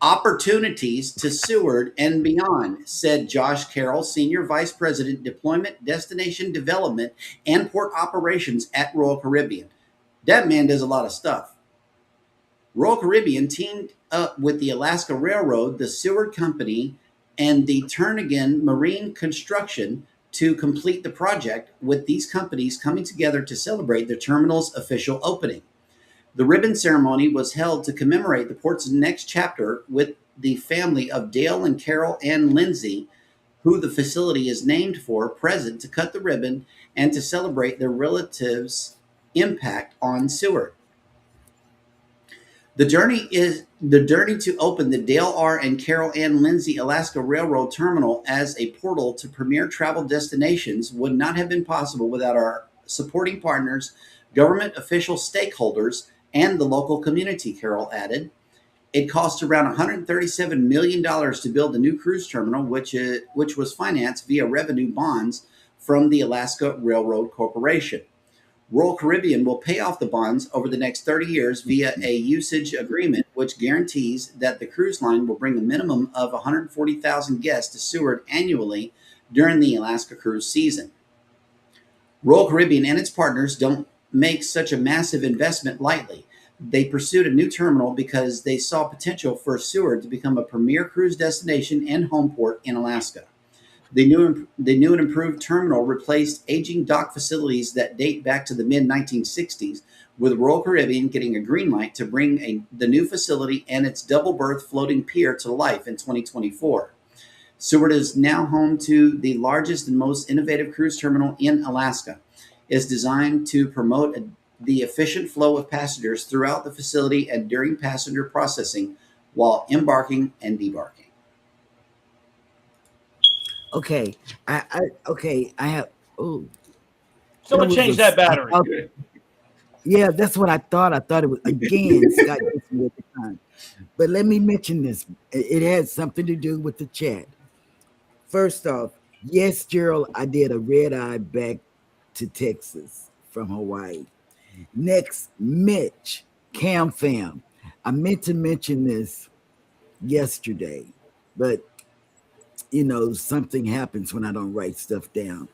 opportunities to Seward and beyond, said Josh Carroll, Senior Vice President, Deployment, Destination Development, and Port Operations at Royal Caribbean. That man does a lot of stuff. Royal Caribbean teamed up with the Alaska Railroad, the Seward Company, and the Turnagain Marine Construction to complete the project, with these companies coming together to celebrate the terminal's official opening. The ribbon ceremony was held to commemorate the port's next chapter, with the family of Dale and Carol Ann Lindsay, who the facility is named for, present to cut the ribbon and to celebrate their relatives' impact on Seward. The journey to open the Dale R. and Carol Ann Lindsay Alaska Railroad Terminal as a portal to premier travel destinations would not have been possible without our supporting partners, government official stakeholders, and the local community, Carol added. It cost around $137 million to build the new cruise terminal, which was financed via revenue bonds from the Alaska Railroad Corporation. Royal Caribbean will pay off the bonds over the next 30 years via a usage agreement, which guarantees that the cruise line will bring a minimum of 140,000 guests to Seward annually during the Alaska cruise season. Royal Caribbean and its partners don't make such a massive investment lightly. They pursued a new terminal because they saw potential for Seward to become a premier cruise destination and home port in Alaska. The new and improved terminal replaced aging dock facilities that date back to the mid-1960s, with Royal Caribbean getting a green light to bring the new facility and its double-berth floating pier to life in 2024. Seward is now home to the largest and most innovative cruise terminal in Alaska. It's designed to promote the efficient flow of passengers throughout the facility and during passenger processing while embarking and debarking. Okay, I have. Oh, Someone change that battery. Yeah, that's what I thought. I thought it was again. Scott gets me at the time. But let me mention this. It has something to do with the chat. First off, yes, Gerald, I did a red eye back to Texas from Hawaii. Next, Mitch, Cam Fam. I meant to mention this yesterday, but you know, something happens when I don't write stuff down.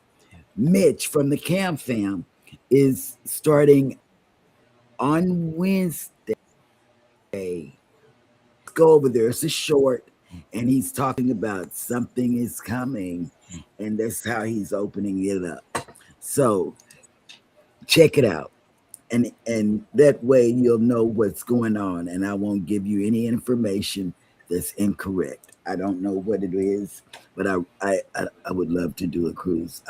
Mitch from the Cam Fam is starting on Wednesday. Go over there. It's a short, and he's talking about something is coming, and that's how he's opening it up. So check it out. And that way you'll know what's going on, and I won't give you any information that's incorrect. I don't know what it is, but I would love to do a cruise.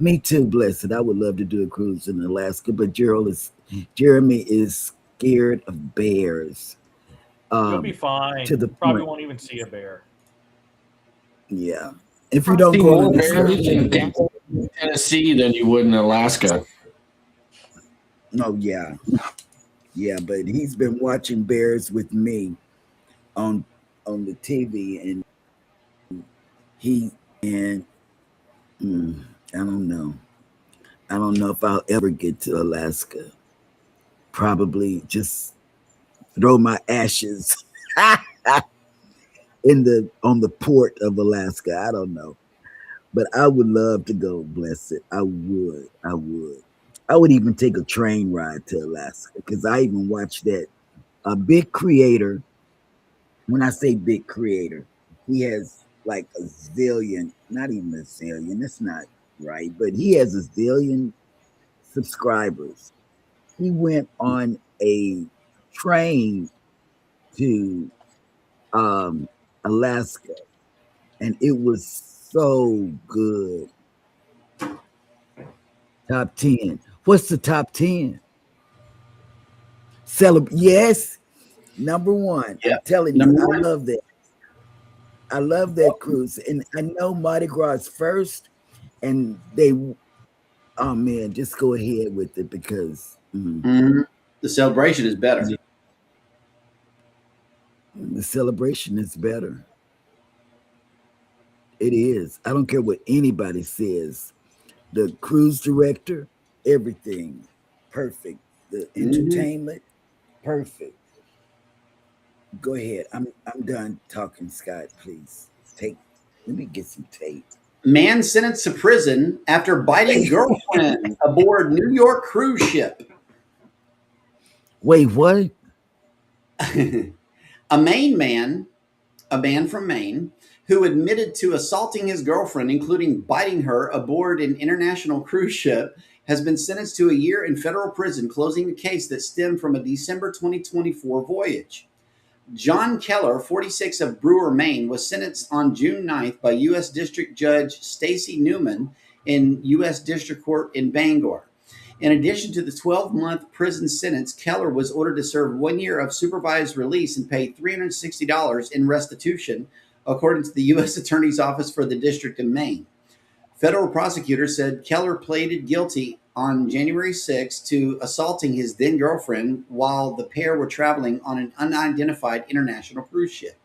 Me too, Blessed. I would love to do a cruise in Alaska, but Jeremy is scared of bears. You'll be fine. To the Probably point. won't even see a bear. Yeah. If you don't go more to bears in Tennessee than you would in Alaska. Oh yeah. Yeah, but he's been watching bears with me on the TV, and I don't know. I don't know if I'll ever get to Alaska. Probably just throw my ashes on the port of Alaska. I don't know. But I would love to go, Blessed. I would. I would even take a train ride to Alaska because I even watched that. A big creator, when I say big creator, he has like a zillion, not even a zillion, that's not right, but he has a zillion subscribers. He went on a train to Alaska, and it was so good. Top 10. What's the top 10? Yes, number one. Yeah, I'm telling you, number I one. love that. I love that cruise, and I know Mardi Gras is first, and they. Oh man, just go ahead with it because Mhm. The celebration is better. the celebration is better. It is. I don't care what anybody says. The cruise director, everything, perfect. The Mhm. entertainment, perfect. Go ahead. I'm done talking, Scott. Please take. Let me get some tape. Man sentenced to prison after biting girlfriend aboard New York cruise ship. Wait, what? A Maine man, a man from Maine, who admitted to assaulting his girlfriend, including biting her aboard an international cruise ship, has been sentenced to a year in federal prison, closing a case that stemmed from a December 2024 voyage. John Keller, 46 of Brewer, Maine, was sentenced on June 9th by U.S. District Judge Stacy Newman in U.S. District Court in Bangor. In addition to the 12-month prison sentence, Keller was ordered to serve 1 year of supervised release and pay $360 in restitution, according to the U.S. Attorney's Office for the District of Maine. Federal prosecutors said Keller pleaded guilty on January 6 to assaulting his then girlfriend while the pair were traveling on an unidentified international cruise ship.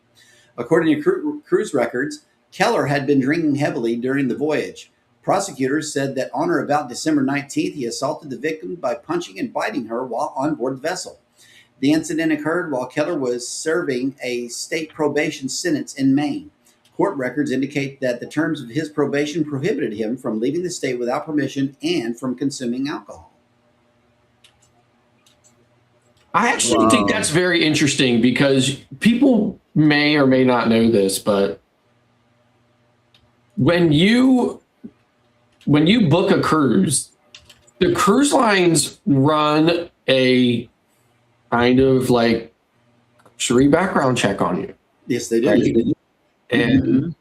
According to cruise records, Keller had been drinking heavily during the voyage. Prosecutors said that on or about December 19th, he assaulted the victim by punching and biting her while on board the vessel. The incident occurred while Keller was serving a state probation sentence in Maine. Court records indicate that the terms of his probation prohibited him from leaving the state without permission and from consuming alcohol. I actually think that's very interesting because people may or may not know this, but when you book a cruise, the cruise lines run a kind of like luxury background check on you. Yes, they do. Right? And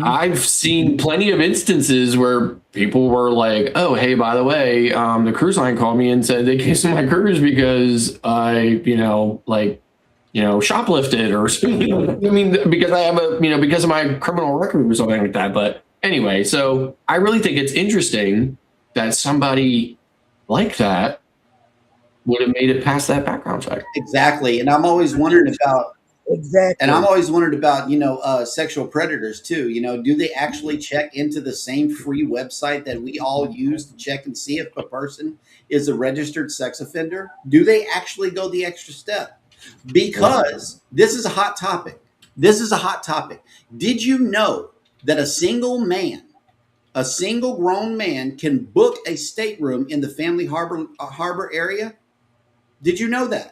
I've seen plenty of instances where people were like, "Oh, hey, by the way, the cruise line called me and said they canceled my cruise because I, shoplifted or something." I mean, because I have because of my criminal record or something like that. But anyway, so I really think it's interesting that somebody like that would have made it past that background check. Exactly, and I'm always wondering about. Exactly. And I'm always wondered about, sexual predators too. Do they actually check into the same free website that we all use to check and see if a person is a registered sex offender? Do they actually go the extra step? Because this is a hot topic. This is a hot topic. Did you know that a single grown man can book a stateroom in the Family Harbor area? Did you know that?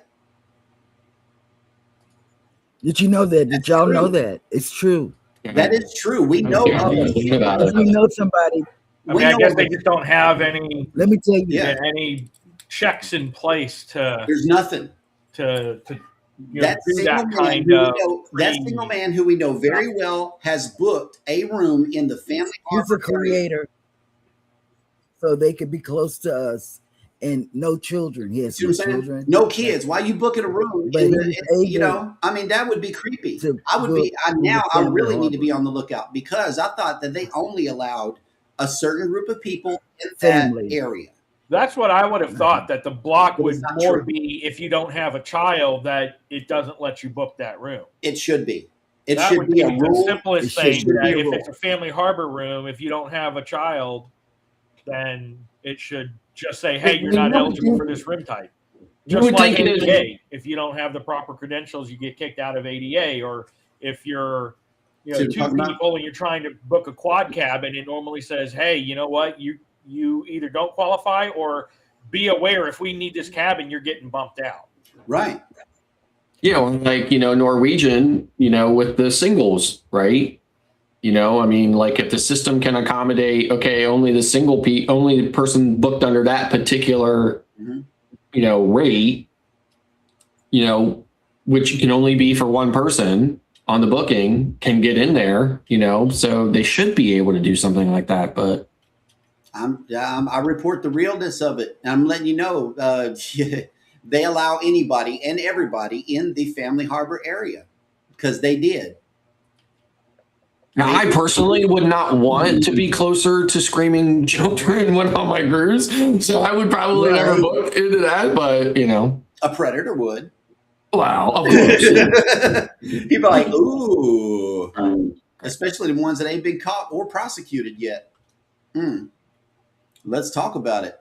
Did you know that? Did y'all know that? It's true. That is true. We know We know somebody. I mean, I guess they just don't have any. Let me tell you, any checks in place to. There's nothing to that single man who we know very well has booked a room in the Family Harbor. He's a creator, so they could be close to us. And no children. He has no children. No kids. Why are you booking a room? That would be creepy. I really need to be on the lookout because I thought that they only allowed a certain group of people in that area. That's what I would have thought, that the block would more be if you don't have a child, that it doesn't let you book that room. It should be. It that should would be a the rule. Simplest thing. That if it's a Family Harbor room, if you don't have a child, then it should just say, "Hey, you're not eligible for this room type." Just like ADA, if you don't have the proper credentials, you get kicked out of ADA. Or if you're, two people and you're trying to book a quad cab, and it normally says, "Hey, you know what? You either don't qualify, or be aware if we need this cabin, you're getting bumped out. Right. Like, Norwegian, with the singles, right? I mean, like if the system can accommodate, okay, only the person booked under that particular, rate, which can only be for one person on the booking, can get in there, so they should be able to do something like that. But I report the realness of it. I'm letting you know, they allow anybody and everybody in the Family Harbor area because they did. now, I personally would not want to be closer to screaming children when on my cruise, so I would probably never book into that. But A predator would. wow, of course. People are like, ooh, especially the ones that ain't been caught or prosecuted yet. Let's talk about it.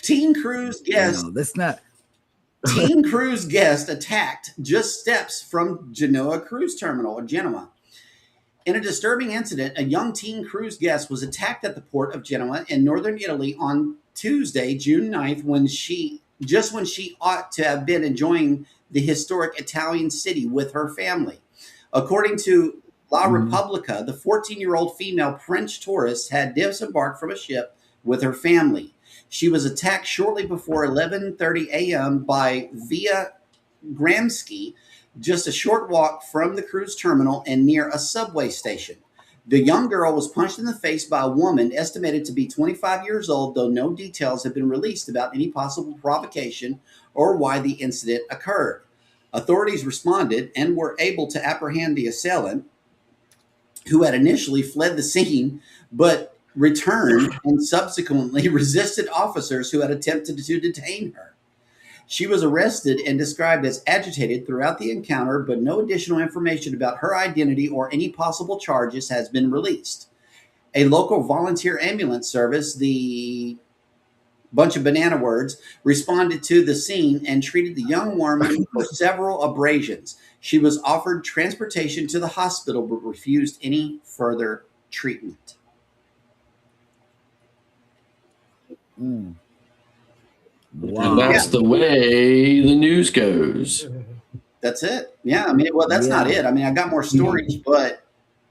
Teen cruise guest. No, that's not. Teen cruise guest attacked just steps from Genoa cruise terminal or Genoa. In a disturbing incident, a young teen cruise guest was attacked at the port of Genoa in northern Italy on Tuesday, June 9th, when she ought to have been enjoying the historic Italian city with her family. According to La Repubblica, the 14-year-old female French tourist had disembarked from a ship with her family. She was attacked shortly before 11:30 a.m. by Via Gramsci, just a short walk from the cruise terminal and near a subway station. The young girl was punched in the face by a woman estimated to be 25 years old, though no details have been released about any possible provocation or why the incident occurred. Authorities responded and were able to apprehend the assailant, who had initially fled the scene but returned and subsequently resisted officers who had attempted to detain her. She was arrested and described as agitated throughout the encounter, but no additional information about her identity or any possible charges has been released. A local volunteer ambulance service, the bunch of banana words, responded to the scene and treated the young woman for several abrasions. She was offered transportation to the hospital but refused any further treatment. Wow. And that's the way the news goes. That's it. Yeah, I mean, well, that's not it. I mean, I got more stories, but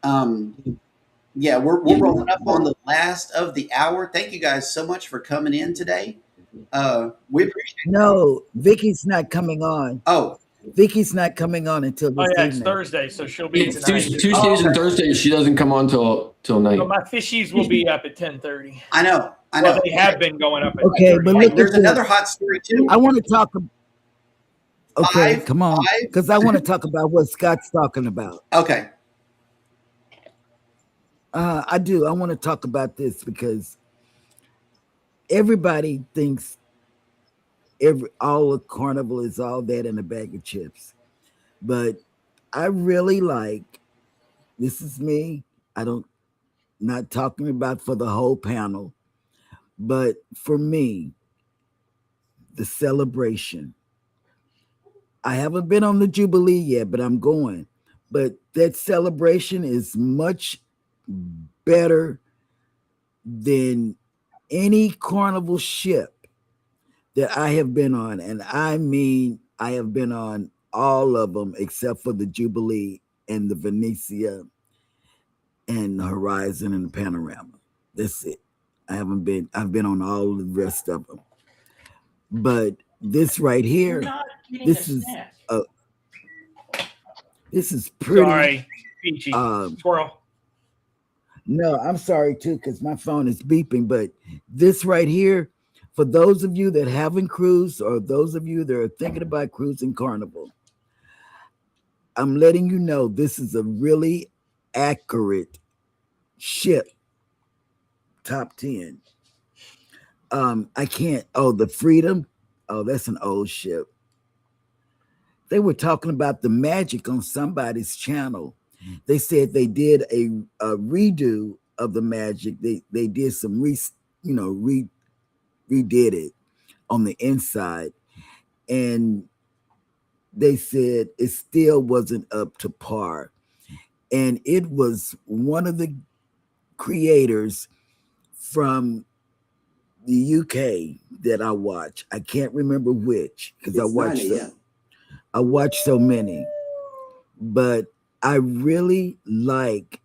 yeah, we're rolling up on the last of the hour. Thank you guys so much for coming in today. We appreciate it. No, Vicky's not coming on. Oh, Vicky's not coming on until this It's evening. Thursday, so she'll be It's tonight. Tuesdays and Thursdays. She doesn't come on till night. So my fishies will be up at 10:30. I know. Well, they have been going up at Okay, 10:30. but Hey, look there's at this. another hot story too. I want to talk. Okay, Five- come on, five- because I want to talk about what Scott's talking about. Okay. I do. I want to talk about this because everybody thinks all of Carnival is all that in a bag of chips, but I really like. This is me. Not talking about for the whole panel, but for me, the celebration. I haven't been on the Jubilee yet, but I'm going. But that celebration is much better than any Carnival ship that I have been on. And I mean, I have been on all of them except for the Jubilee and the Venezia and the Horizon and the Panorama. That's it. I've been on all the rest of them. But this right here, this is pretty. Sorry, Peachy. Squirrel. No, I'm sorry too, because my phone is beeping. But this right here, for those of you that haven't cruised or those of you that are thinking about cruising Carnival, I'm letting you know this is a really accurate ship. Top 10. I can't. Oh, the Freedom. Oh, that's an old ship. They were talking about the Magic on somebody's channel. They said they did a redo of the Magic. They did some redid it on the inside, and they said it still wasn't up to par. And it was one of the creators from the UK that I watch. I can't remember which because I watch so many, but I really like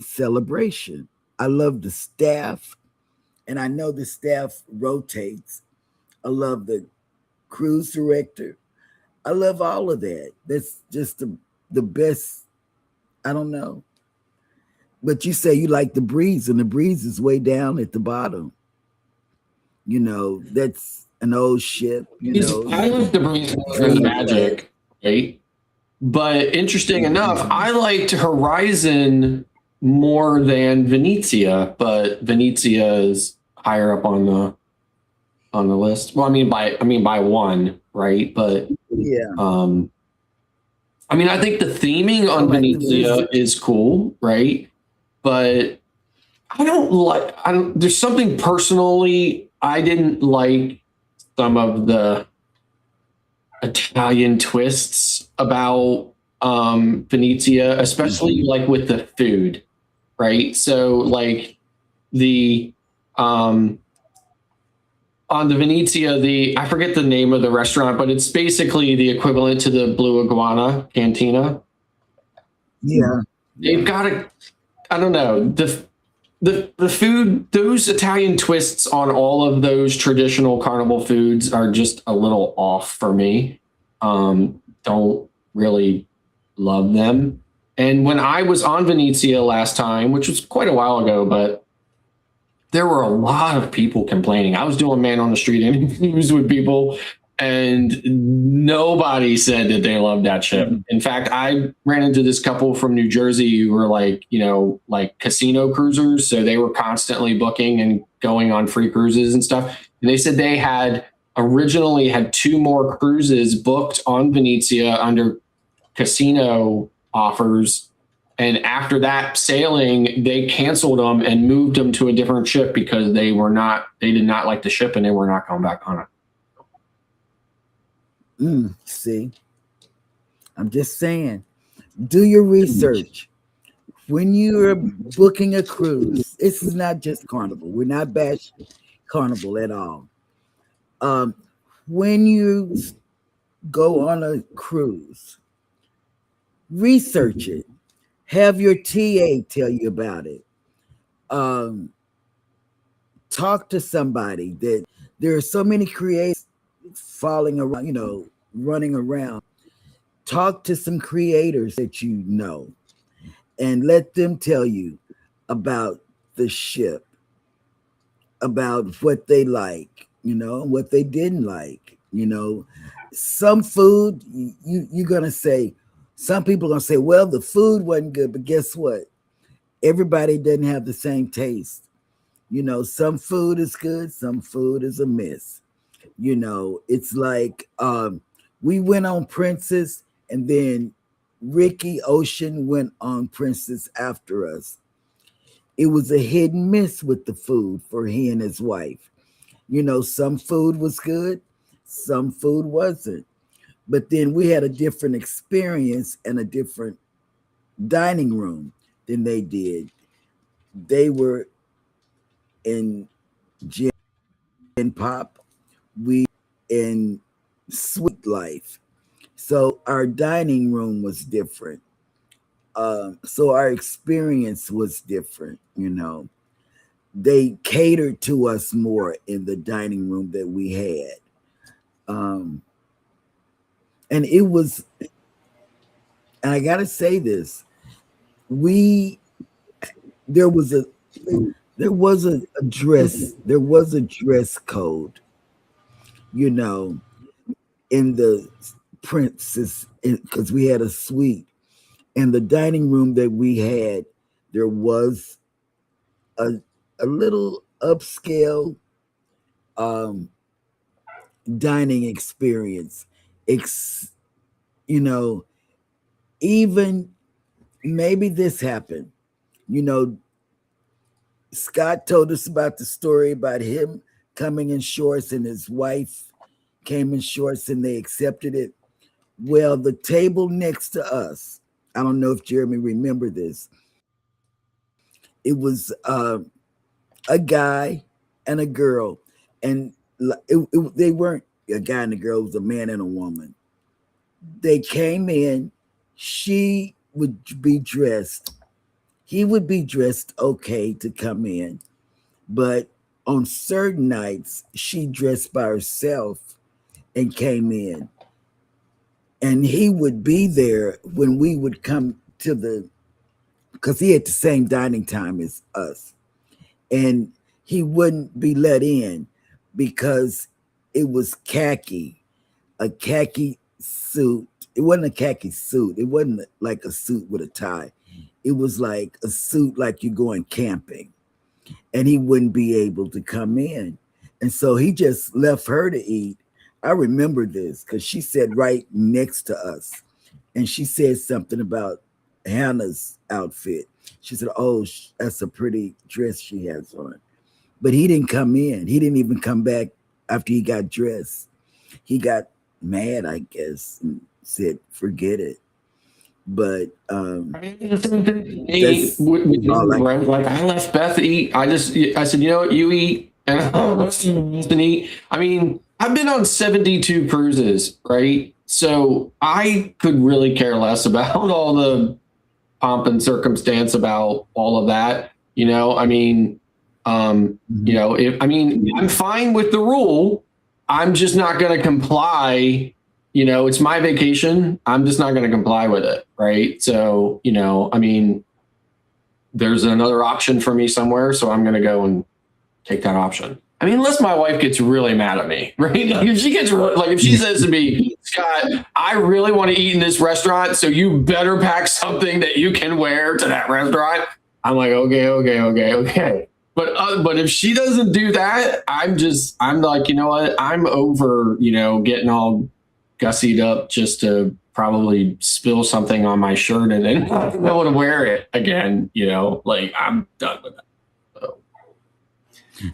Celebration. I love the staff, and I know the staff rotates. I love the cruise director. I love all of that. That's just the best. I don't know. But you say you like the breeze, and the breeze is way down at the bottom. That's an old ship. I like the breeze and magic, right? But interesting enough, I liked Horizon more than Venezia, but Venezia is higher up on the list. Well, I mean by one, right? But Yeah. I think the theming on Venezia is cool, right? But there's something personally, I didn't like some of the Italian twists about Venezia, especially like with the food, right? So like the on the Venezia, I forget the name of the restaurant, but it's basically the equivalent to the Blue Iguana Cantina. Yeah. They've got I don't know, the food, those Italian twists on all of those traditional carnival foods are just a little off for me. Don't really love them. And when I was on Venezia last time, which was quite a while ago, but there were a lot of people complaining. I was doing man on the street interviews with people, and nobody said that they loved that ship. In fact, I ran into this couple from New Jersey who were like casino cruisers. So they were constantly booking and going on free cruises and stuff. And they said they had originally had 2 more cruises booked on Venezia under casino offers. And after that sailing, they canceled them and moved them to a different ship because they did not like the ship and they were not going back on it. See, I'm just saying, do your research. When you're booking a cruise, this is not just Carnival. We're not bashing Carnival at all. When you go on a cruise, research it. Have your TA tell you about it. Talk to somebody. That there are so many creators falling around, running around. Talk to some creators that you know and let them tell you about the ship, about what they like, what they didn't like. Some food you're gonna say, some people are gonna say, well, the food wasn't good, but guess what? Everybody doesn't have the same taste. Some food is good, some food is a miss. It's like we went on Princess, and then Ricky Ocean went on Princess after us. It was a hit and miss with the food for he and his wife. Some food was good, some food wasn't. But then we had a different experience and a different dining room than they did. They were in Gin Pop, we in Sweet Life. So our dining room was different. So our experience was different, They catered to us more in the dining room that we had. And it was, and I gotta say this, there was a dress code, in the Princess, because we had a suite. In the dining room that we had, there was a little upscale dining experience. Even maybe this happened. Scott told us about the story about him coming in shorts and his wife came in shorts and they accepted it. Well, the table next to us, I don't know if Jeremy remember this. It was a guy and a girl. and they weren't a guy and a girl, it was a man and a woman. They came in, she would be dressed, he would be dressed okay to come in, but on certain nights, she dressed by herself and came in. And he would be there when we would come to because he had the same dining time as us. And he wouldn't be let in because it was a khaki suit. It wasn't a khaki suit. It wasn't like a suit with a tie. It was like a suit like you're going camping. And he wouldn't be able to come in. And so he just left her to eat. I remember this because she sat right next to us. And she said something about Hannah's outfit. She said, "Oh, that's a pretty dress she has on." But he didn't come in. He didn't even come back after he got dressed. He got mad, I guess, and said, "Forget it." But like I left Beth to eat. I said, you know what, you eat, and I eat. I mean, I've been on 72 cruises, right? So I could really care less about all the pomp and circumstance about all of that. You know, I mean, I'm fine with the rule. I'm just not going to comply. You know, it's my vacation. I'm just not going to comply with it. Right. So, you know, I mean, there's another option for me somewhere. So I'm going to go and take that option. I mean, unless my wife gets really mad at me, right? Like if she says to me, "Scott, I really want to eat in this restaurant, so you better pack something that you can wear to that restaurant." I'm like, okay. But if she doesn't do that, I'm like, you know what? I'm over, you know, getting all gussied up just to probably spill something on my shirt and then not be able to wear it again. You know, like I'm done with that. So.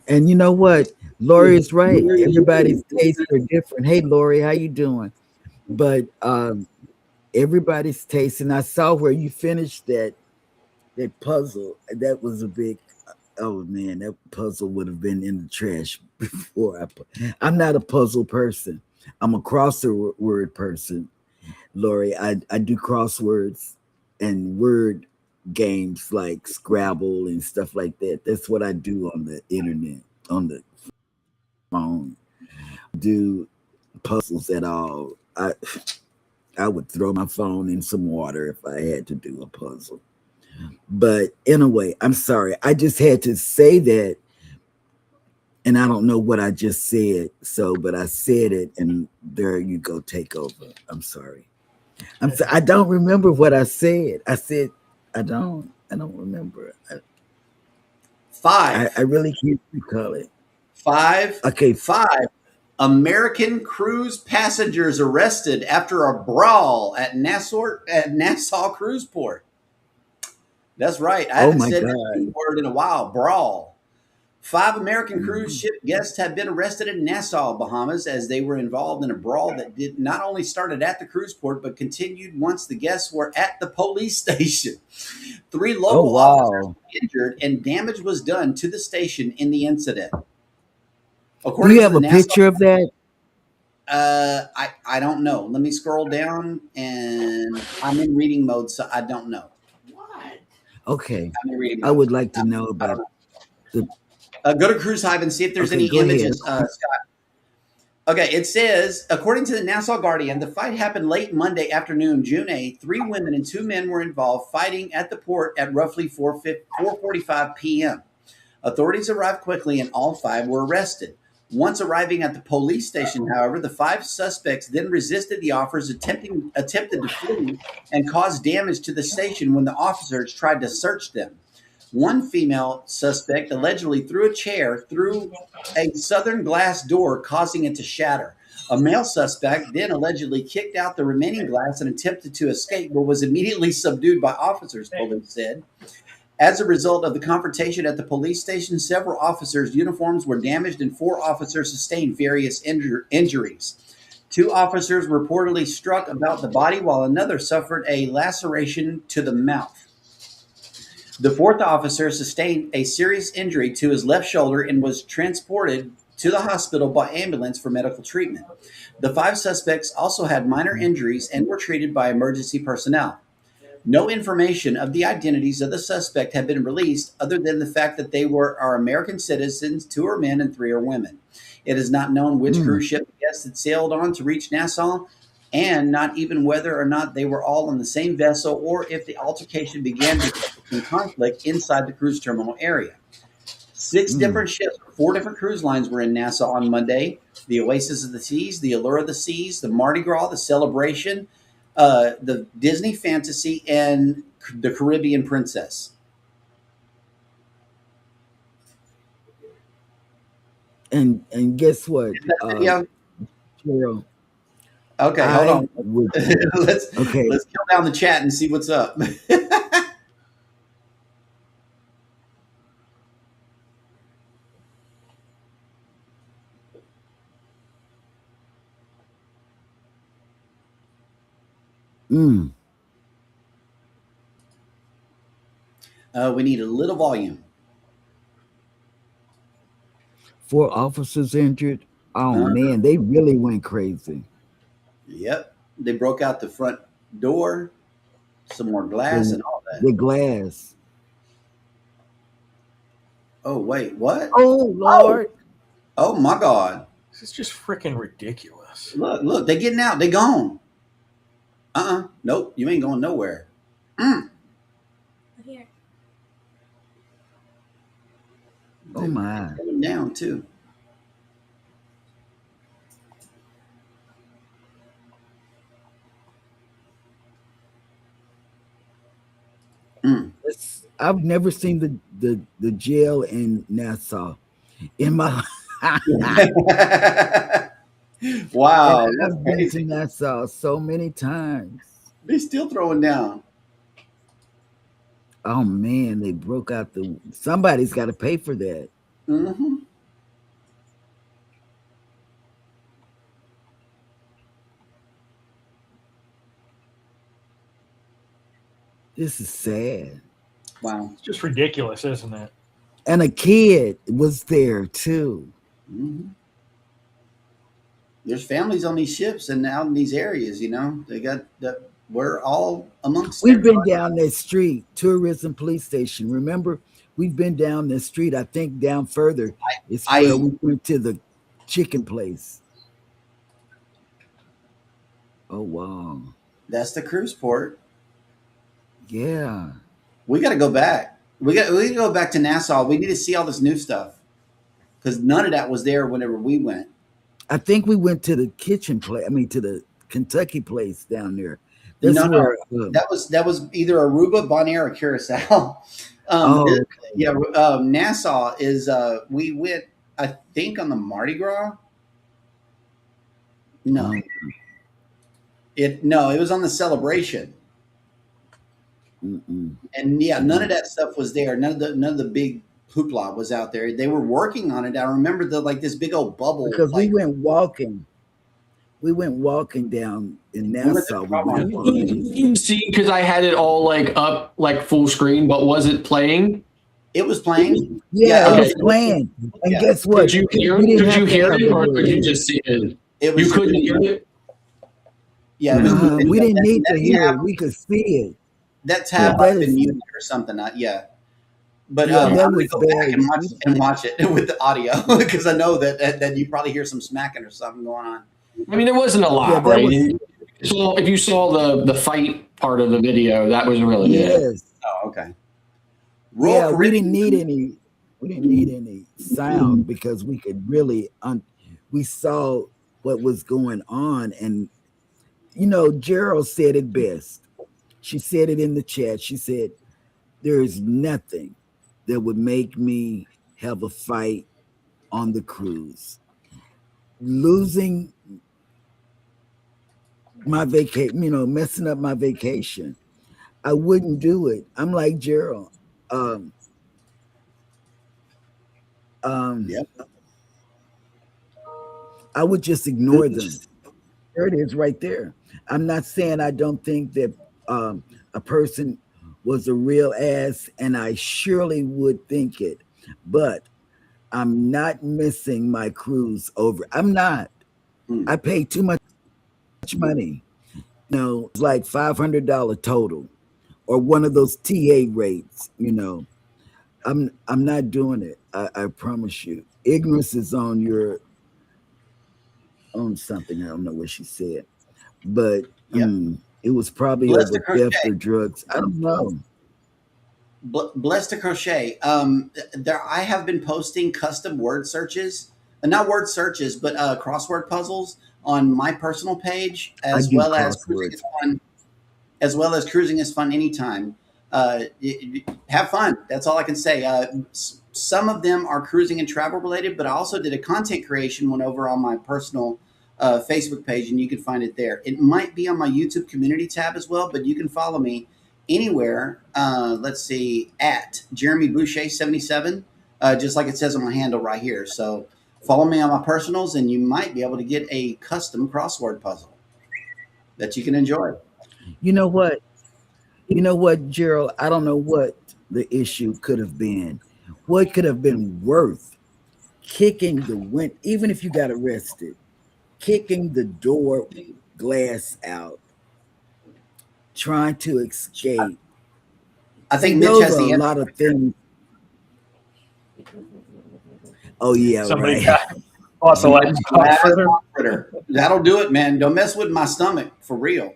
And you know what? Lori is right. Everybody's tastes are different. Hey, Lori, how you doing? But everybody's taste, and I saw where you finished that puzzle. That was a big. Oh man, that puzzle would have been in the trash before I'm not a puzzle person. I'm a crossword person, Lori. I do crosswords and word games like Scrabble and stuff like that. That's what I do on the internet, on the phone. Do puzzles at all. I would throw my phone in some water if I had to do a puzzle. But anyway, I'm sorry. I just had to say that. And I don't know what I just said. But I said it, and there you go, take over. I'm sorry. I don't remember what I said. I said, I don't remember. 5. I really can't recall it. 5. Okay. 5. American cruise passengers arrested after a brawl at Nassau Cruise Port. That's right. I haven't said that word in a while. Brawl. 5 American cruise ship guests have been arrested in Nassau, Bahamas, as they were involved in a brawl that did not only started at the cruise port, but continued once the guests were at the police station. 3 local officers were injured, and damage was done to the station in the incident. Do you have a picture of that? I don't know. Let me scroll down, and I'm in reading mode, so I don't know. What? Okay. I would like to know about the. Go to Cruise Hive and see if there's any images, Scott. Okay, it says, according to the Nassau Guardian, the fight happened late Monday afternoon, June 8th. 3 women and 2 men were involved, fighting at the port at roughly 4:45 p.m. Authorities arrived quickly, and all 5 were arrested. Once arriving at the police station, however, the 5 suspects then resisted the officers, attempted to flee and caused damage to the station when the officers tried to search them. One female suspect allegedly threw a chair through a southern glass door, causing it to shatter. A male suspect then allegedly kicked out the remaining glass and attempted to escape, but was immediately subdued by officers, police said. As a result of the confrontation at the police station, several officers' uniforms were damaged and 4 officers sustained various injuries. 2 officers reportedly struck about the body, while another suffered a laceration to the mouth. The 4th officer sustained a serious injury to his left shoulder and was transported to the hospital by ambulance for medical treatment. The 5 suspects also had minor injuries and were treated by emergency personnel. No information of the identities of the suspect have been released other than the fact that they are American citizens, 2 are men and 3 are women. It is not known which cruise ship the guests had sailed on to reach Nassau, and not even whether or not they were all on the same vessel or if the altercation began because of conflict inside the cruise terminal area. 6 different ships, 4 different cruise lines were in Nassau on Monday: the Oasis of the Seas, the Allure of the Seas, the Mardi Gras, the Celebration, the Disney Fantasy, and the Caribbean Princess. And guess what? Cheryl, Okay, hold on. let's okay. kill down the chat and see what's up. We need a little volume. 4 officers injured. Oh man, they really went crazy. Yep, they broke out the front door, some more glass and all that. The glass. Oh wait, what? Oh Lord! Oh my God! This is just freaking ridiculous. Look, they getting out. They gone. Nope, you ain't going nowhere. Here. Oh my! Going down too. I've never seen the jail in Nassau in my Wow, and that's I've been to crazy. Nassau so many times. They still throwing down. Oh man, they broke out somebody's got to pay for that. Mm-hmm. This is sad. Wow. It's just ridiculous, isn't it? And a kid was there too. Mm-hmm. There's families on these ships and out in these areas, you know. They got that. We're all amongst. We've been down that street, Tourism Police Station. Remember, we've been down this street. I think down further. It's where we went to the chicken place. Oh wow. That's the cruise port. Yeah. We got to go back. We got to go back to Nassau. We need to see all this new stuff because none of that was there whenever we went. I think we went to the kitchen place. I mean, to the Kentucky place down there. That's that was either Aruba, Bonaire, or Curacao. Nassau is. We went, I think, on the Mardi Gras. No, it was on the Celebration. And yeah, none of that stuff was there. None of the big hoopla was out there. They were working on it. I remember this big old bubble. Because we went walking. We went walking down in Nassau. See, because I had it all like up, like full screen, but was it playing? It was playing. Yeah, it was playing. And guess what? Did you hear it, or could you just see it? You couldn't hear it. Yeah, we didn't need to hear it. We could see it. That tab might have been muted or something. But that I'm was go back and watch it with the audio because I know that you probably hear some smacking or something going on. I mean, there wasn't a lot, right? So if you saw the fight part of the video, that was really it. Oh, okay. We didn't need any sound because we could really we saw what was going on. And you know, Gerald said it best. She said it in the chat. She said, there is nothing that would make me have a fight on the cruise. Losing my vacation, messing up my vacation. I wouldn't do it. I'm like Gerald. Yep. I would just ignore them. There it is right there. I'm not saying I don't think that a person was a real ass, and I surely would think it. But I'm not missing my cruise over. I'm not. Hmm. I pay too much money. It's like $500 total, or one of those TA rates. I'm not doing it. I promise you. Ignorance is on something. I don't know what she said, but Yeah. it was probably Bless over the crochet. theft or drugs. I don't know. Bless to crochet. There, I have been posting custom word searches, not word searches, but crossword puzzles on my personal page, I as do well as cruising crosswords. is fun, cruising is fun anytime. Have fun. That's all I can say. Some of them are cruising and travel related, but I also did a content creation one over on my personal Facebook page, and you can find it there. It might be on my YouTube community tab as well, but you can follow me anywhere. Let's see, at Jeremy Boucher 77, just like it says on my handle right here. So follow me on my personals, and you might be able to get a custom crossword puzzle that you can enjoy. You know what? Gerald? I don't know what the issue could have been. What could have been worth kicking the wind, even if you got arrested, kicking the door glass out, trying to escape. I See, think Mitch those has are a the answer. lot of things. Oh yeah, Somebody right. bought the last Last fritter. hot fritter. That'll do it, man. Don't mess with my stomach for real.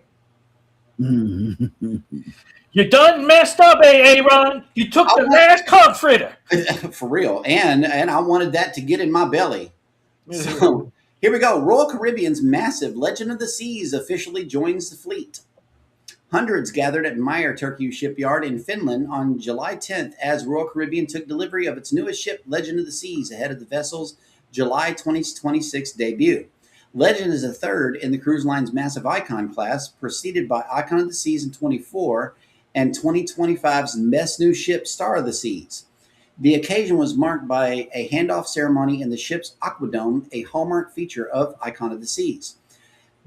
You done messed up, Aaron. You took I the want- last cod fritter. For real. And I wanted that to get in my belly. So here we go. Royal Caribbean's massive Legend of the Seas officially joins the fleet. Hundreds gathered at Meyer Turku shipyard in Finland on July 10th as Royal Caribbean took delivery of its newest ship, Legend of the Seas, ahead of the vessel's July 2026 debut. Legend is a third in the cruise line's massive Icon class, preceded by Icon of the Seas in 24 and 2025's best new ship, Star of the Seas. The occasion was marked by a handoff ceremony in the ship's Aquadome, a hallmark feature of Icon of the Seas.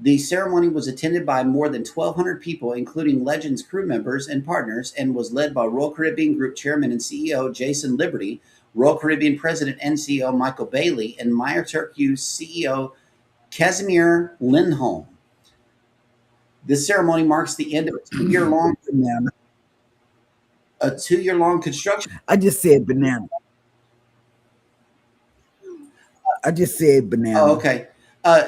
The ceremony was attended by more than 1,200 people, including Legend's crew members and partners, and was led by Royal Caribbean Group Chairman and CEO Jason Liberty, Royal Caribbean President and CEO Michael Bailey, and Meyer Turku CEO Casimir Lindholm. This ceremony marks the end of a two-year-long construction. I just said banana. I just said banana. Oh, okay.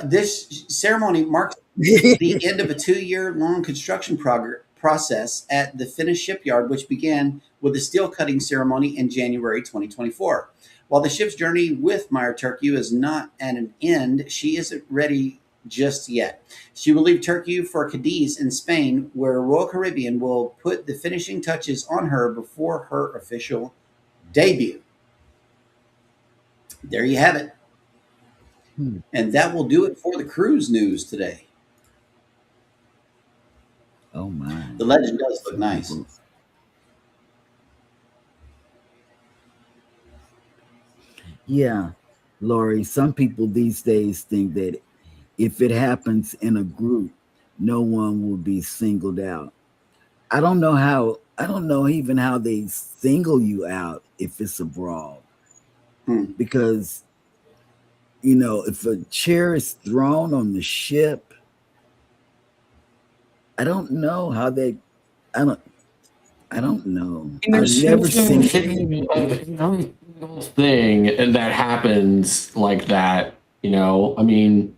This ceremony marks the end of a 2-year-long construction process at the Finnish shipyard, which began with a steel cutting ceremony in January 2024. While the ship's journey with Meyer Turku is not at an end, she isn't ready just yet. She will leave Turku for Cadiz in Spain, where Royal Caribbean will put the finishing touches on her before her official debut. There you have it. And that will do it for the cruise news today. Oh my. The Legend does look nice. Yeah, Lori, some people these days think that if it happens in a group, no one will be singled out. I don't know even how they single you out if it's a brawl. Because, if a chair is thrown on the ship, I don't know how they, I don't know. I've never seen thing that happens like that. I mean,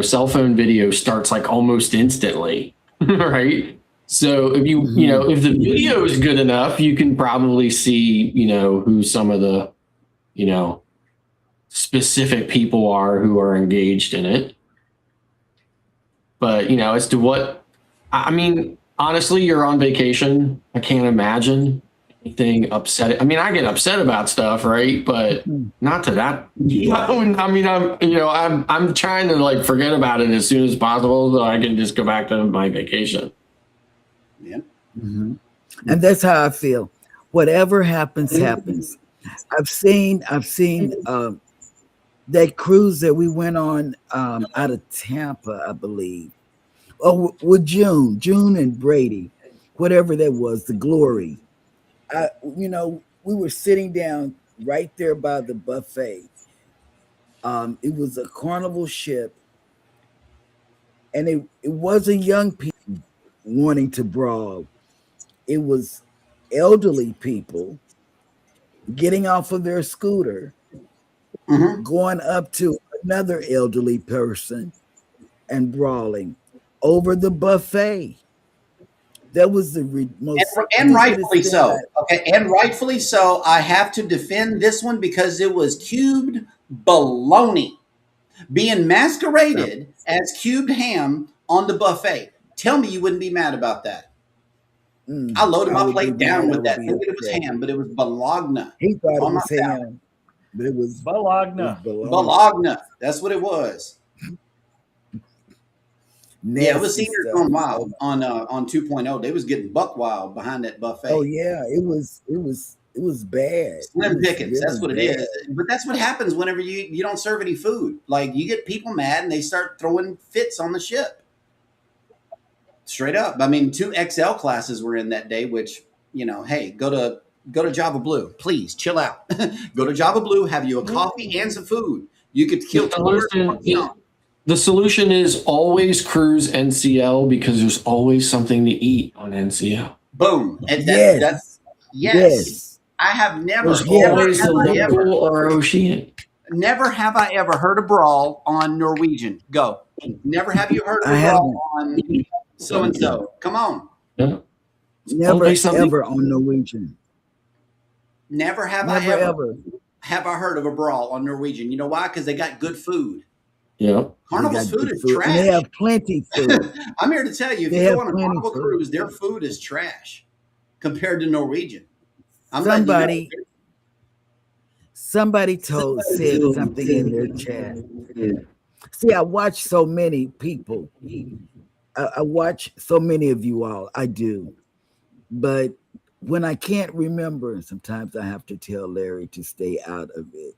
cell phone video starts like almost instantly, right? So if if the video is good enough, you can probably see, who some of the, specific people are who are engaged in it. But, as to what, I mean, honestly, you're on vacation. I can't imagine anything upset. I mean, I get upset about stuff, right? But not to that. I mean, I'm trying to like forget about it as soon as possible so I can just go back to my vacation. Yeah. And that's how I feel. Whatever happens, happens. I've seen that cruise that we went on out of Tampa, I believe. Oh, with June and Brady, whatever that was, the Glory. We were sitting down right there by the buffet. It was a carnival ship, and it wasn't young people wanting to brawl. It was elderly people getting off of their scooter, Mhm. going up to another elderly person and brawling over the buffet. That was the most And stupidest rightfully thing. so. Okay, and rightfully so. I have to defend this one because it was cubed baloney being masqueraded as cubed ham on the buffet. Tell me you wouldn't be mad about that. I loaded I my would be plate down mad. I with would that, be thinking it was upset. ham, but it was bologna He thought it on my was salad. ham, but it was Bologna. bologna. Bologna. That's what it was. Yeah, it was Nasty seniors stuff. going Oh, wild on 2.0. They was getting buck wild behind that oh buffet. yeah, it was bad. It Slim was pickings. really That's what it bad. is. But that's what happens whenever you don't serve any food. Like you get people mad and they start throwing fits on the ship. Straight up. I mean, 2 XL classes were in that day, which, hey, go to Java Blue. Please chill out. Go to Java Blue, have you a coffee and some food. You could kill The 2 birds with solution, one stone. the solution is always cruise NCL because there's always something to eat on NCL. Boom. And that's Yes. yes. I have There's Yeah. always the local or ocean. never have I ever heard a brawl on Norwegian. Go. Never have you heard of I a brawl haven't. on so and so. Come on. Yeah. Never Always something. ever on Norwegian. Never have Never I ever ever. have I heard of a brawl on Norwegian. You know why? Because they got good food. Yeah. They Carnival's got food good is food. And they trash. have plenty food. I'm here to tell you, if They you have go on a plenty Carnival food. cruise, their food is trash compared to Norwegian. I'm letting you know. Somebody said something in their chat. See, I watch so many people. I watch so many of you all. I do. But when I can't remember, sometimes I have to tell Larry to stay out of it.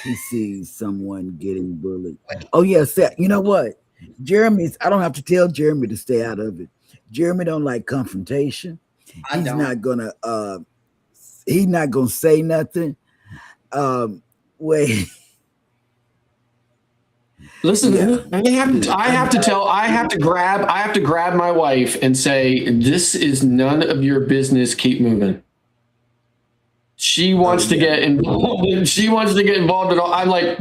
He sees someone getting bullied. Oh, yes. You know what? I don't have to tell Jeremy to stay out of it. Jeremy don't like confrontation. He's not gonna say nothing. Wait. Listen, Yeah. I have to grab my wife and say, "This is none of your business. Keep moving." She wants to get involved. She wants to get involved at all. I'm like,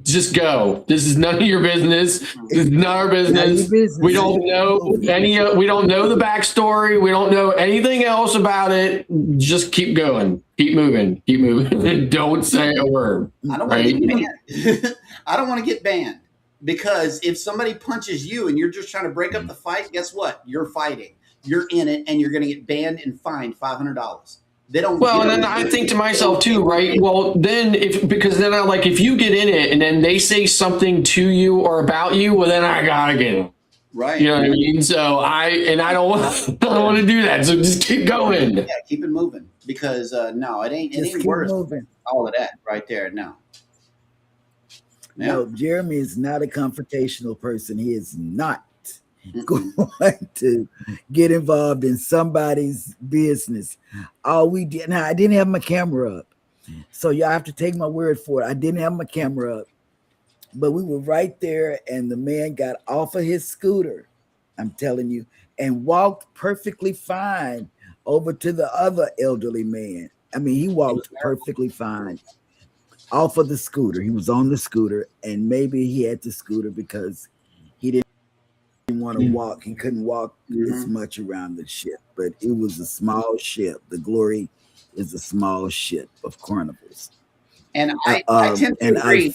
just go. This is none of your business. This is not our business. We don't know we don't know the backstory. We don't know anything else about it. Just keep going. Keep moving. Keep moving. Don't say a word. I don't want to get banned. I don't want to get banned because if somebody punches you and you're just trying to break up the fight, guess what? You're fighting. You're in it, and you're going to get banned and fined $500. They don't. Well, and then I think to myself too, right? Well, then because then I like if you get in it and then they say something to you or about you, well, then I gotta get them. Right. You know what I mean? So I don't want to do that. So just keep going. Yeah, keep it moving because no, it ain't worth all of that right there. No. Yeah. No, Jeremy is not a confrontational person. He is not going to get involved in somebody's business. All we did, now I didn't have my camera up, so y'all have to take my word for it. I didn't have my camera up, but we were right there, and the man got off of his scooter, I'm telling you, and walked perfectly fine over to the other elderly man. I mean, he walked perfectly fine off of the scooter. He was on the scooter, and maybe he had the scooter because he didn't want to walk. He couldn't walk as much around the ship, but it was a small ship. The Glory is a small ship of carnivals. And I tend to agree.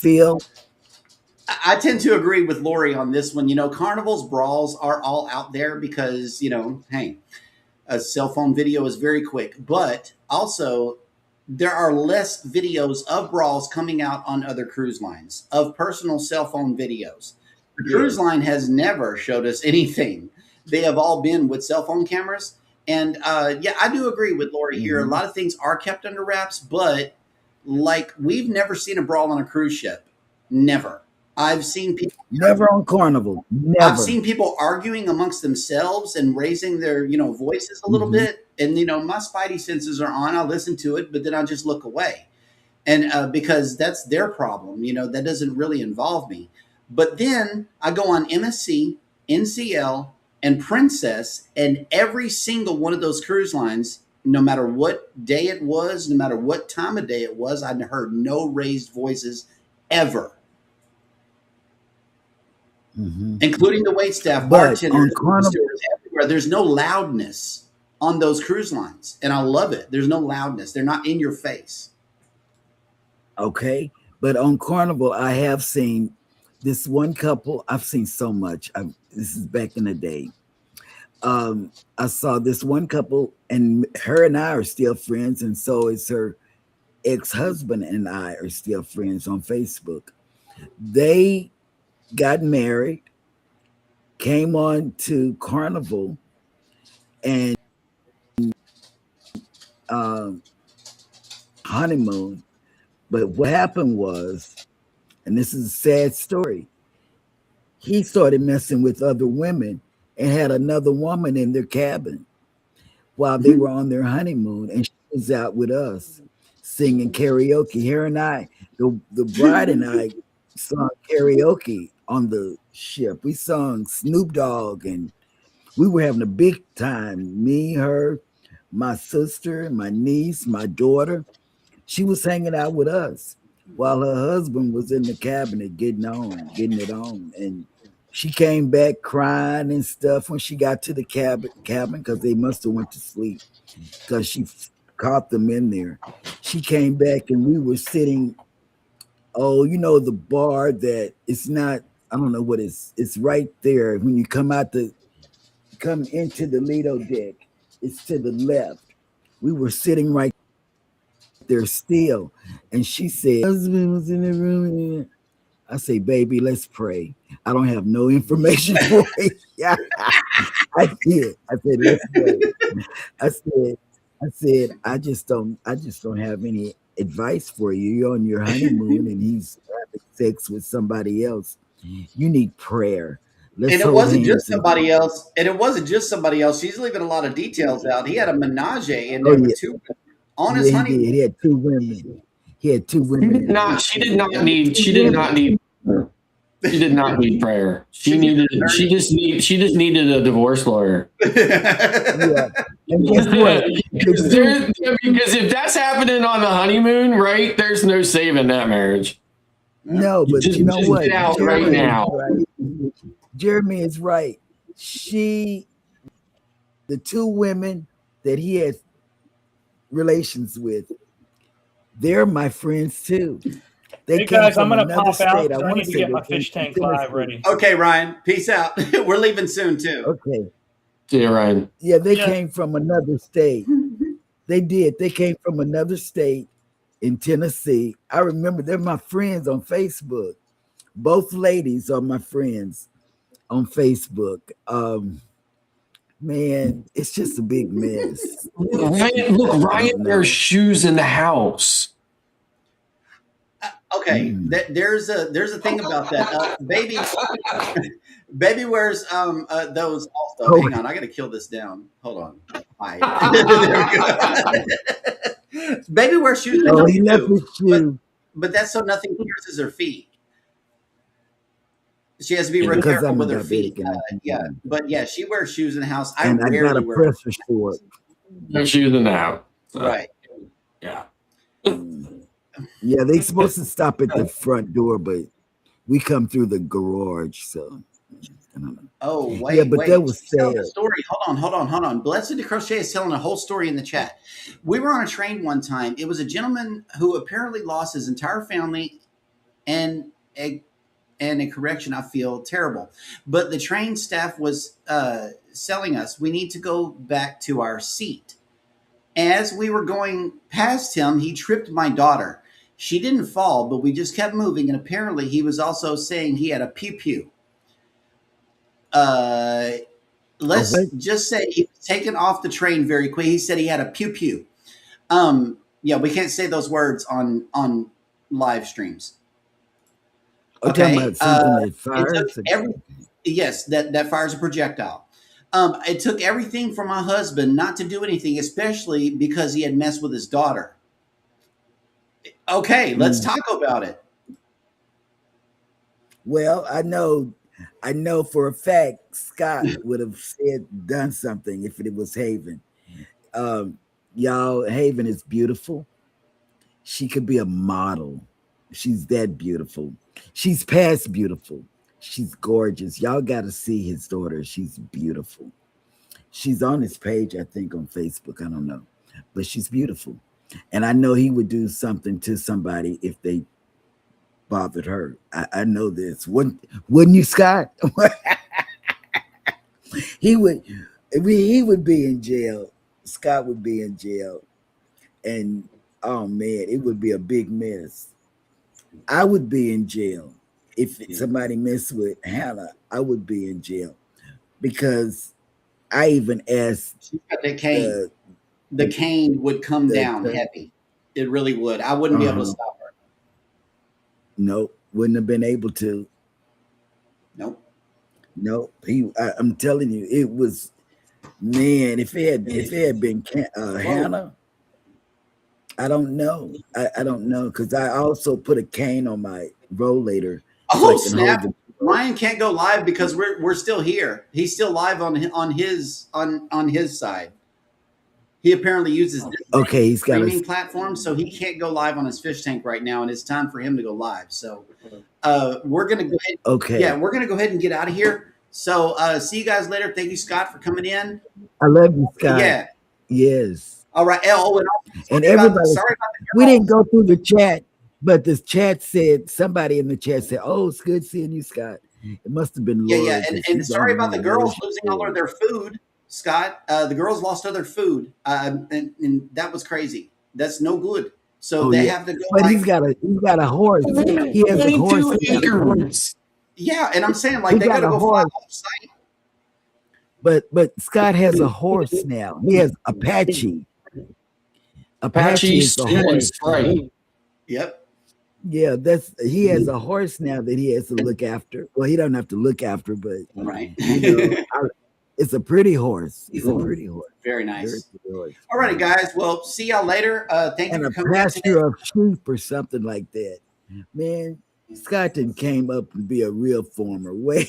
I tend to agree with Lori on this one. Carnival's brawls are all out there because, hey, a cell phone video is very quick, but also there are less videos of brawls coming out on other cruise lines of personal cell phone videos. The cruise line has never showed us anything. They have all been with cell phone cameras. And yeah, I do agree with Lori here. A lot of things are kept under wraps, but like we've never seen a brawl on a cruise ship. Never. I've seen people never on Carnival. Never. I've seen people arguing amongst themselves and raising their, voices a little bit. And, my spidey senses are on. I'll listen to it, but then I'll just look away. and because that's their problem. That doesn't really involve me. But then I go on MSC, NCL, and Princess, and every single one of those cruise lines, no matter what day it was, no matter what time of day it was, I heard no raised voices ever, including the waitstaff, bartenders, stewards, everywhere. There's no loudness on those cruise lines, and I love it. There's no loudness. They're not in your face. Okay, but on Carnival, I have seen this one couple. I've seen so much. This is back in the day. I saw this one couple, and her and I are still friends, and so is her ex-husband and I are still friends on Facebook. They got married, came on to Carnival, and honeymoon. But what happened was, and this is a sad story, he started messing with other women and had another woman in their cabin while they were on their honeymoon, and she was out with us singing karaoke. Her and I, the bride and I, sung karaoke on the ship. We sung Snoop Dogg, and we were having a big time. Me, her, my sister, my niece, my daughter. She was hanging out with us while her husband was in the cabinet getting it on. And she came back crying and stuff when she got to the cabin because they must have went to sleep because she caught them in there. She came back and we were sitting, the bar that it's not, I don't know what it's right there. When you come into the Lido deck, it's to the left. We were sitting right there still. And she said, husband was in the room. I say, baby, let's pray. I don't have no information for you. Yeah. I did. I said, let's pray. I said, I just don't have any advice for you. You're on your honeymoon and he's having sex with somebody else. You need prayer. And it wasn't just somebody else. And it wasn't just somebody else. She's leaving a lot of details out. He had a menage in there with two women on his honeymoon. He had two women. He had two women. She did not need prayer. She just needed a divorce lawyer. Yeah. And guess what? Because if that's happening on the honeymoon, right, there's no saving that marriage. No, but you know what? Get out right now. Jeremy is right. The two women that he had relations with, they're my friends too. Hey guys, I'm going to pop out. I need to get my fish tank live ready. Okay, Ryan. Peace out. We're leaving soon too. Okay. See you, Ryan. Yeah, they came from another state. They did. They came from another state in Tennessee. I remember they're my friends on Facebook. Both ladies are my friends on Facebook. Man, it's just a big mess. Ryan wears shoes in the house. Okay, there's a thing about that. Baby wears those also. Hang on, I gotta kill this down. Hold on. Hi. Baby wears shoes. He left his shoe. But that's so nothing pierces her feet. She has to be real careful with her feet. She wears shoes in the house. I got a pressure for it. No shoes in the house. Right. Yeah. Yeah, they're supposed to stop at the front door, but we come through the garage, so I don't know. Oh, wait. That was sad. The story. Hold on. Blessed to Crochet is telling a whole story in the chat. We were on a train one time. It was a gentleman who apparently lost his entire family and a correction. I feel terrible. But the train staff was selling us, we need to go back to our seat. As we were going past him, he tripped my daughter. She didn't fall, but we just kept moving. And apparently he was also saying he had a pew-pew. Let's just say he was taken off the train very quick. He said he had a pew-pew. We can't say those words on live streams. Okay. That fires a projectile. It took everything from my husband not to do anything, especially because he had messed with his daughter. Okay, let's talk about it. Well, I know for a fact Scott would have done something if it was Haven. Y'all, Haven is beautiful. She could be a model. She's that beautiful. She's past beautiful. She's gorgeous. Y'all got to see his daughter. She's beautiful. She's on his page, I think, on Facebook. I don't know, but she's beautiful. And I know he would do something to somebody if they bothered her. I know this. Wouldn't you, Scott? He would be in jail. Scott would be in jail. And oh man, it would be a big mess. I would be in jail. If somebody messed with Hannah, I would be in jail. Because I even asked the cane. The cane would come down heavy. It really would. I wouldn't be able to stop her. Nope. Wouldn't have been able to. Nope. Nope. I'm telling you, it was, man, if it had been Hannah, I don't know. I don't know, because I also put a cane on my rollator. Oh, snap. Ryan can't go live because we're still here. He's still live on his side. He apparently uses this he's got streaming platform, so he can't go live on his fish tank right now, and it's time for him to go live. So we're gonna go ahead. Okay. Yeah, we're gonna go ahead and get out of here. So see you guys later. Thank you, Scott, for coming in. I love you, Scott. Yeah. Yes. All right. And everybody, we didn't go through the chat, but the chat said, somebody in the chat said, "Oh, it's good seeing you, Scott." It must have been Lord. Yeah. And sorry about the girls losing all of their food, Scott. The girls lost all their food, and that was crazy. That's no good. So they have to go. But he's got a horse. He has a horse. Yeah, and I'm saying like they got to go fly off site. But Scott has a horse now. He has Apache. Apache is the horse, right? Yep. Yeah, he has a horse now that he has to look after. Well, he don't have to look after, but right. It's a pretty horse. It's a pretty horse. Very nice. All righty, guys. Well, see y'all later. Thank you for coming. And a pasture of sheep or something like that. Man, Scott didn't came up and be a real farmer. Wait.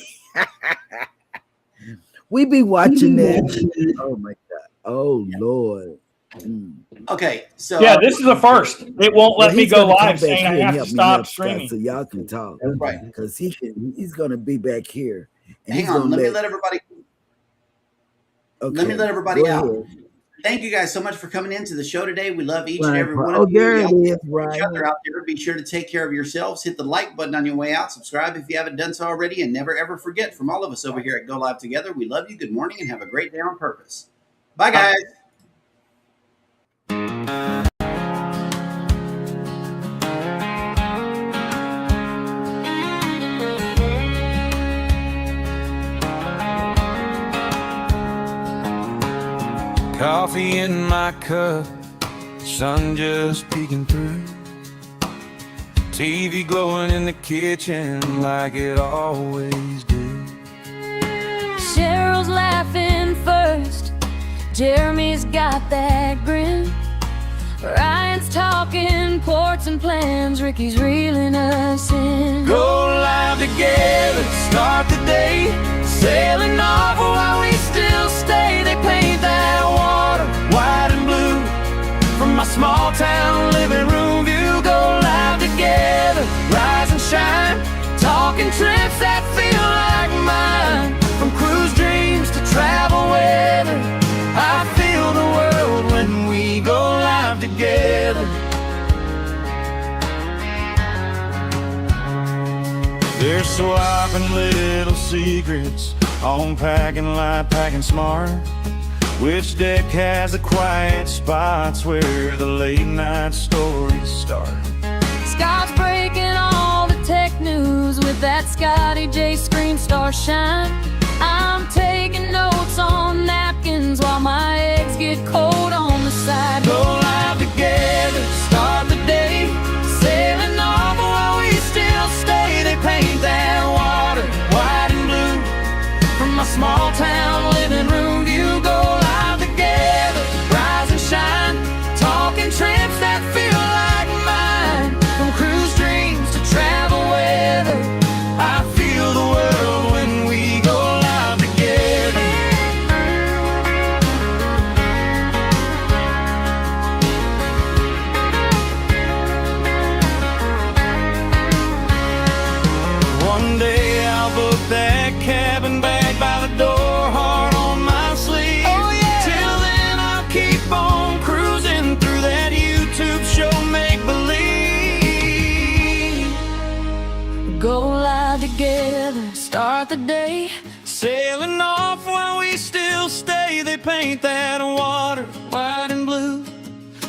We be watching that. Oh my God. Oh Lord. Okay, so yeah, this is the first. It won't let me go live, saying I have to stop streaming, so y'all can talk. Right, because he's going to be back here. And hang on, let me let everybody. Okay, let me let everybody out. Ahead. Thank you guys so much for coming into the show today. We love each and every one of you. There it is, right. Each other out there. Be sure to take care of yourselves. Hit the like button on your way out. Subscribe if you haven't done so already, and never ever forget. From all of us over here at Go Live Together, we love you. Good morning, and have a great day on purpose. Bye, guys. Coffee in my cup, sun just peeking through. TV glowing in the kitchen like it always do. Cheryl's laughing first, Jeremy's got that grin. Ryan's talking ports and plans, Ricky's reeling us in. Go live together, start the day, sailing off while we still stay. They paint that water white and blue from my small town living room view. Go live together, rise and shine, talking trips that feel like mine. From cruise dreams to travel weather, I feel the world when we go live together. They're swapping little secrets on packing light, packing smart. Which deck has the quiet spots where the late night stories start? Scott's breaking all the tech news with that Scotty J screen star shine. I'm taking notes on napkins while my eggs get cold on the side. Go live together, start the day, sailing off while we still stay. They paint that water white and blue from my small town living room view. Go live together, rise and shine, talking trips that feel like mine. Go live together, start the day. Sailing off while we still stay. They paint that water white and blue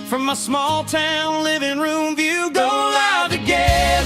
from my small town living room view. Go live together.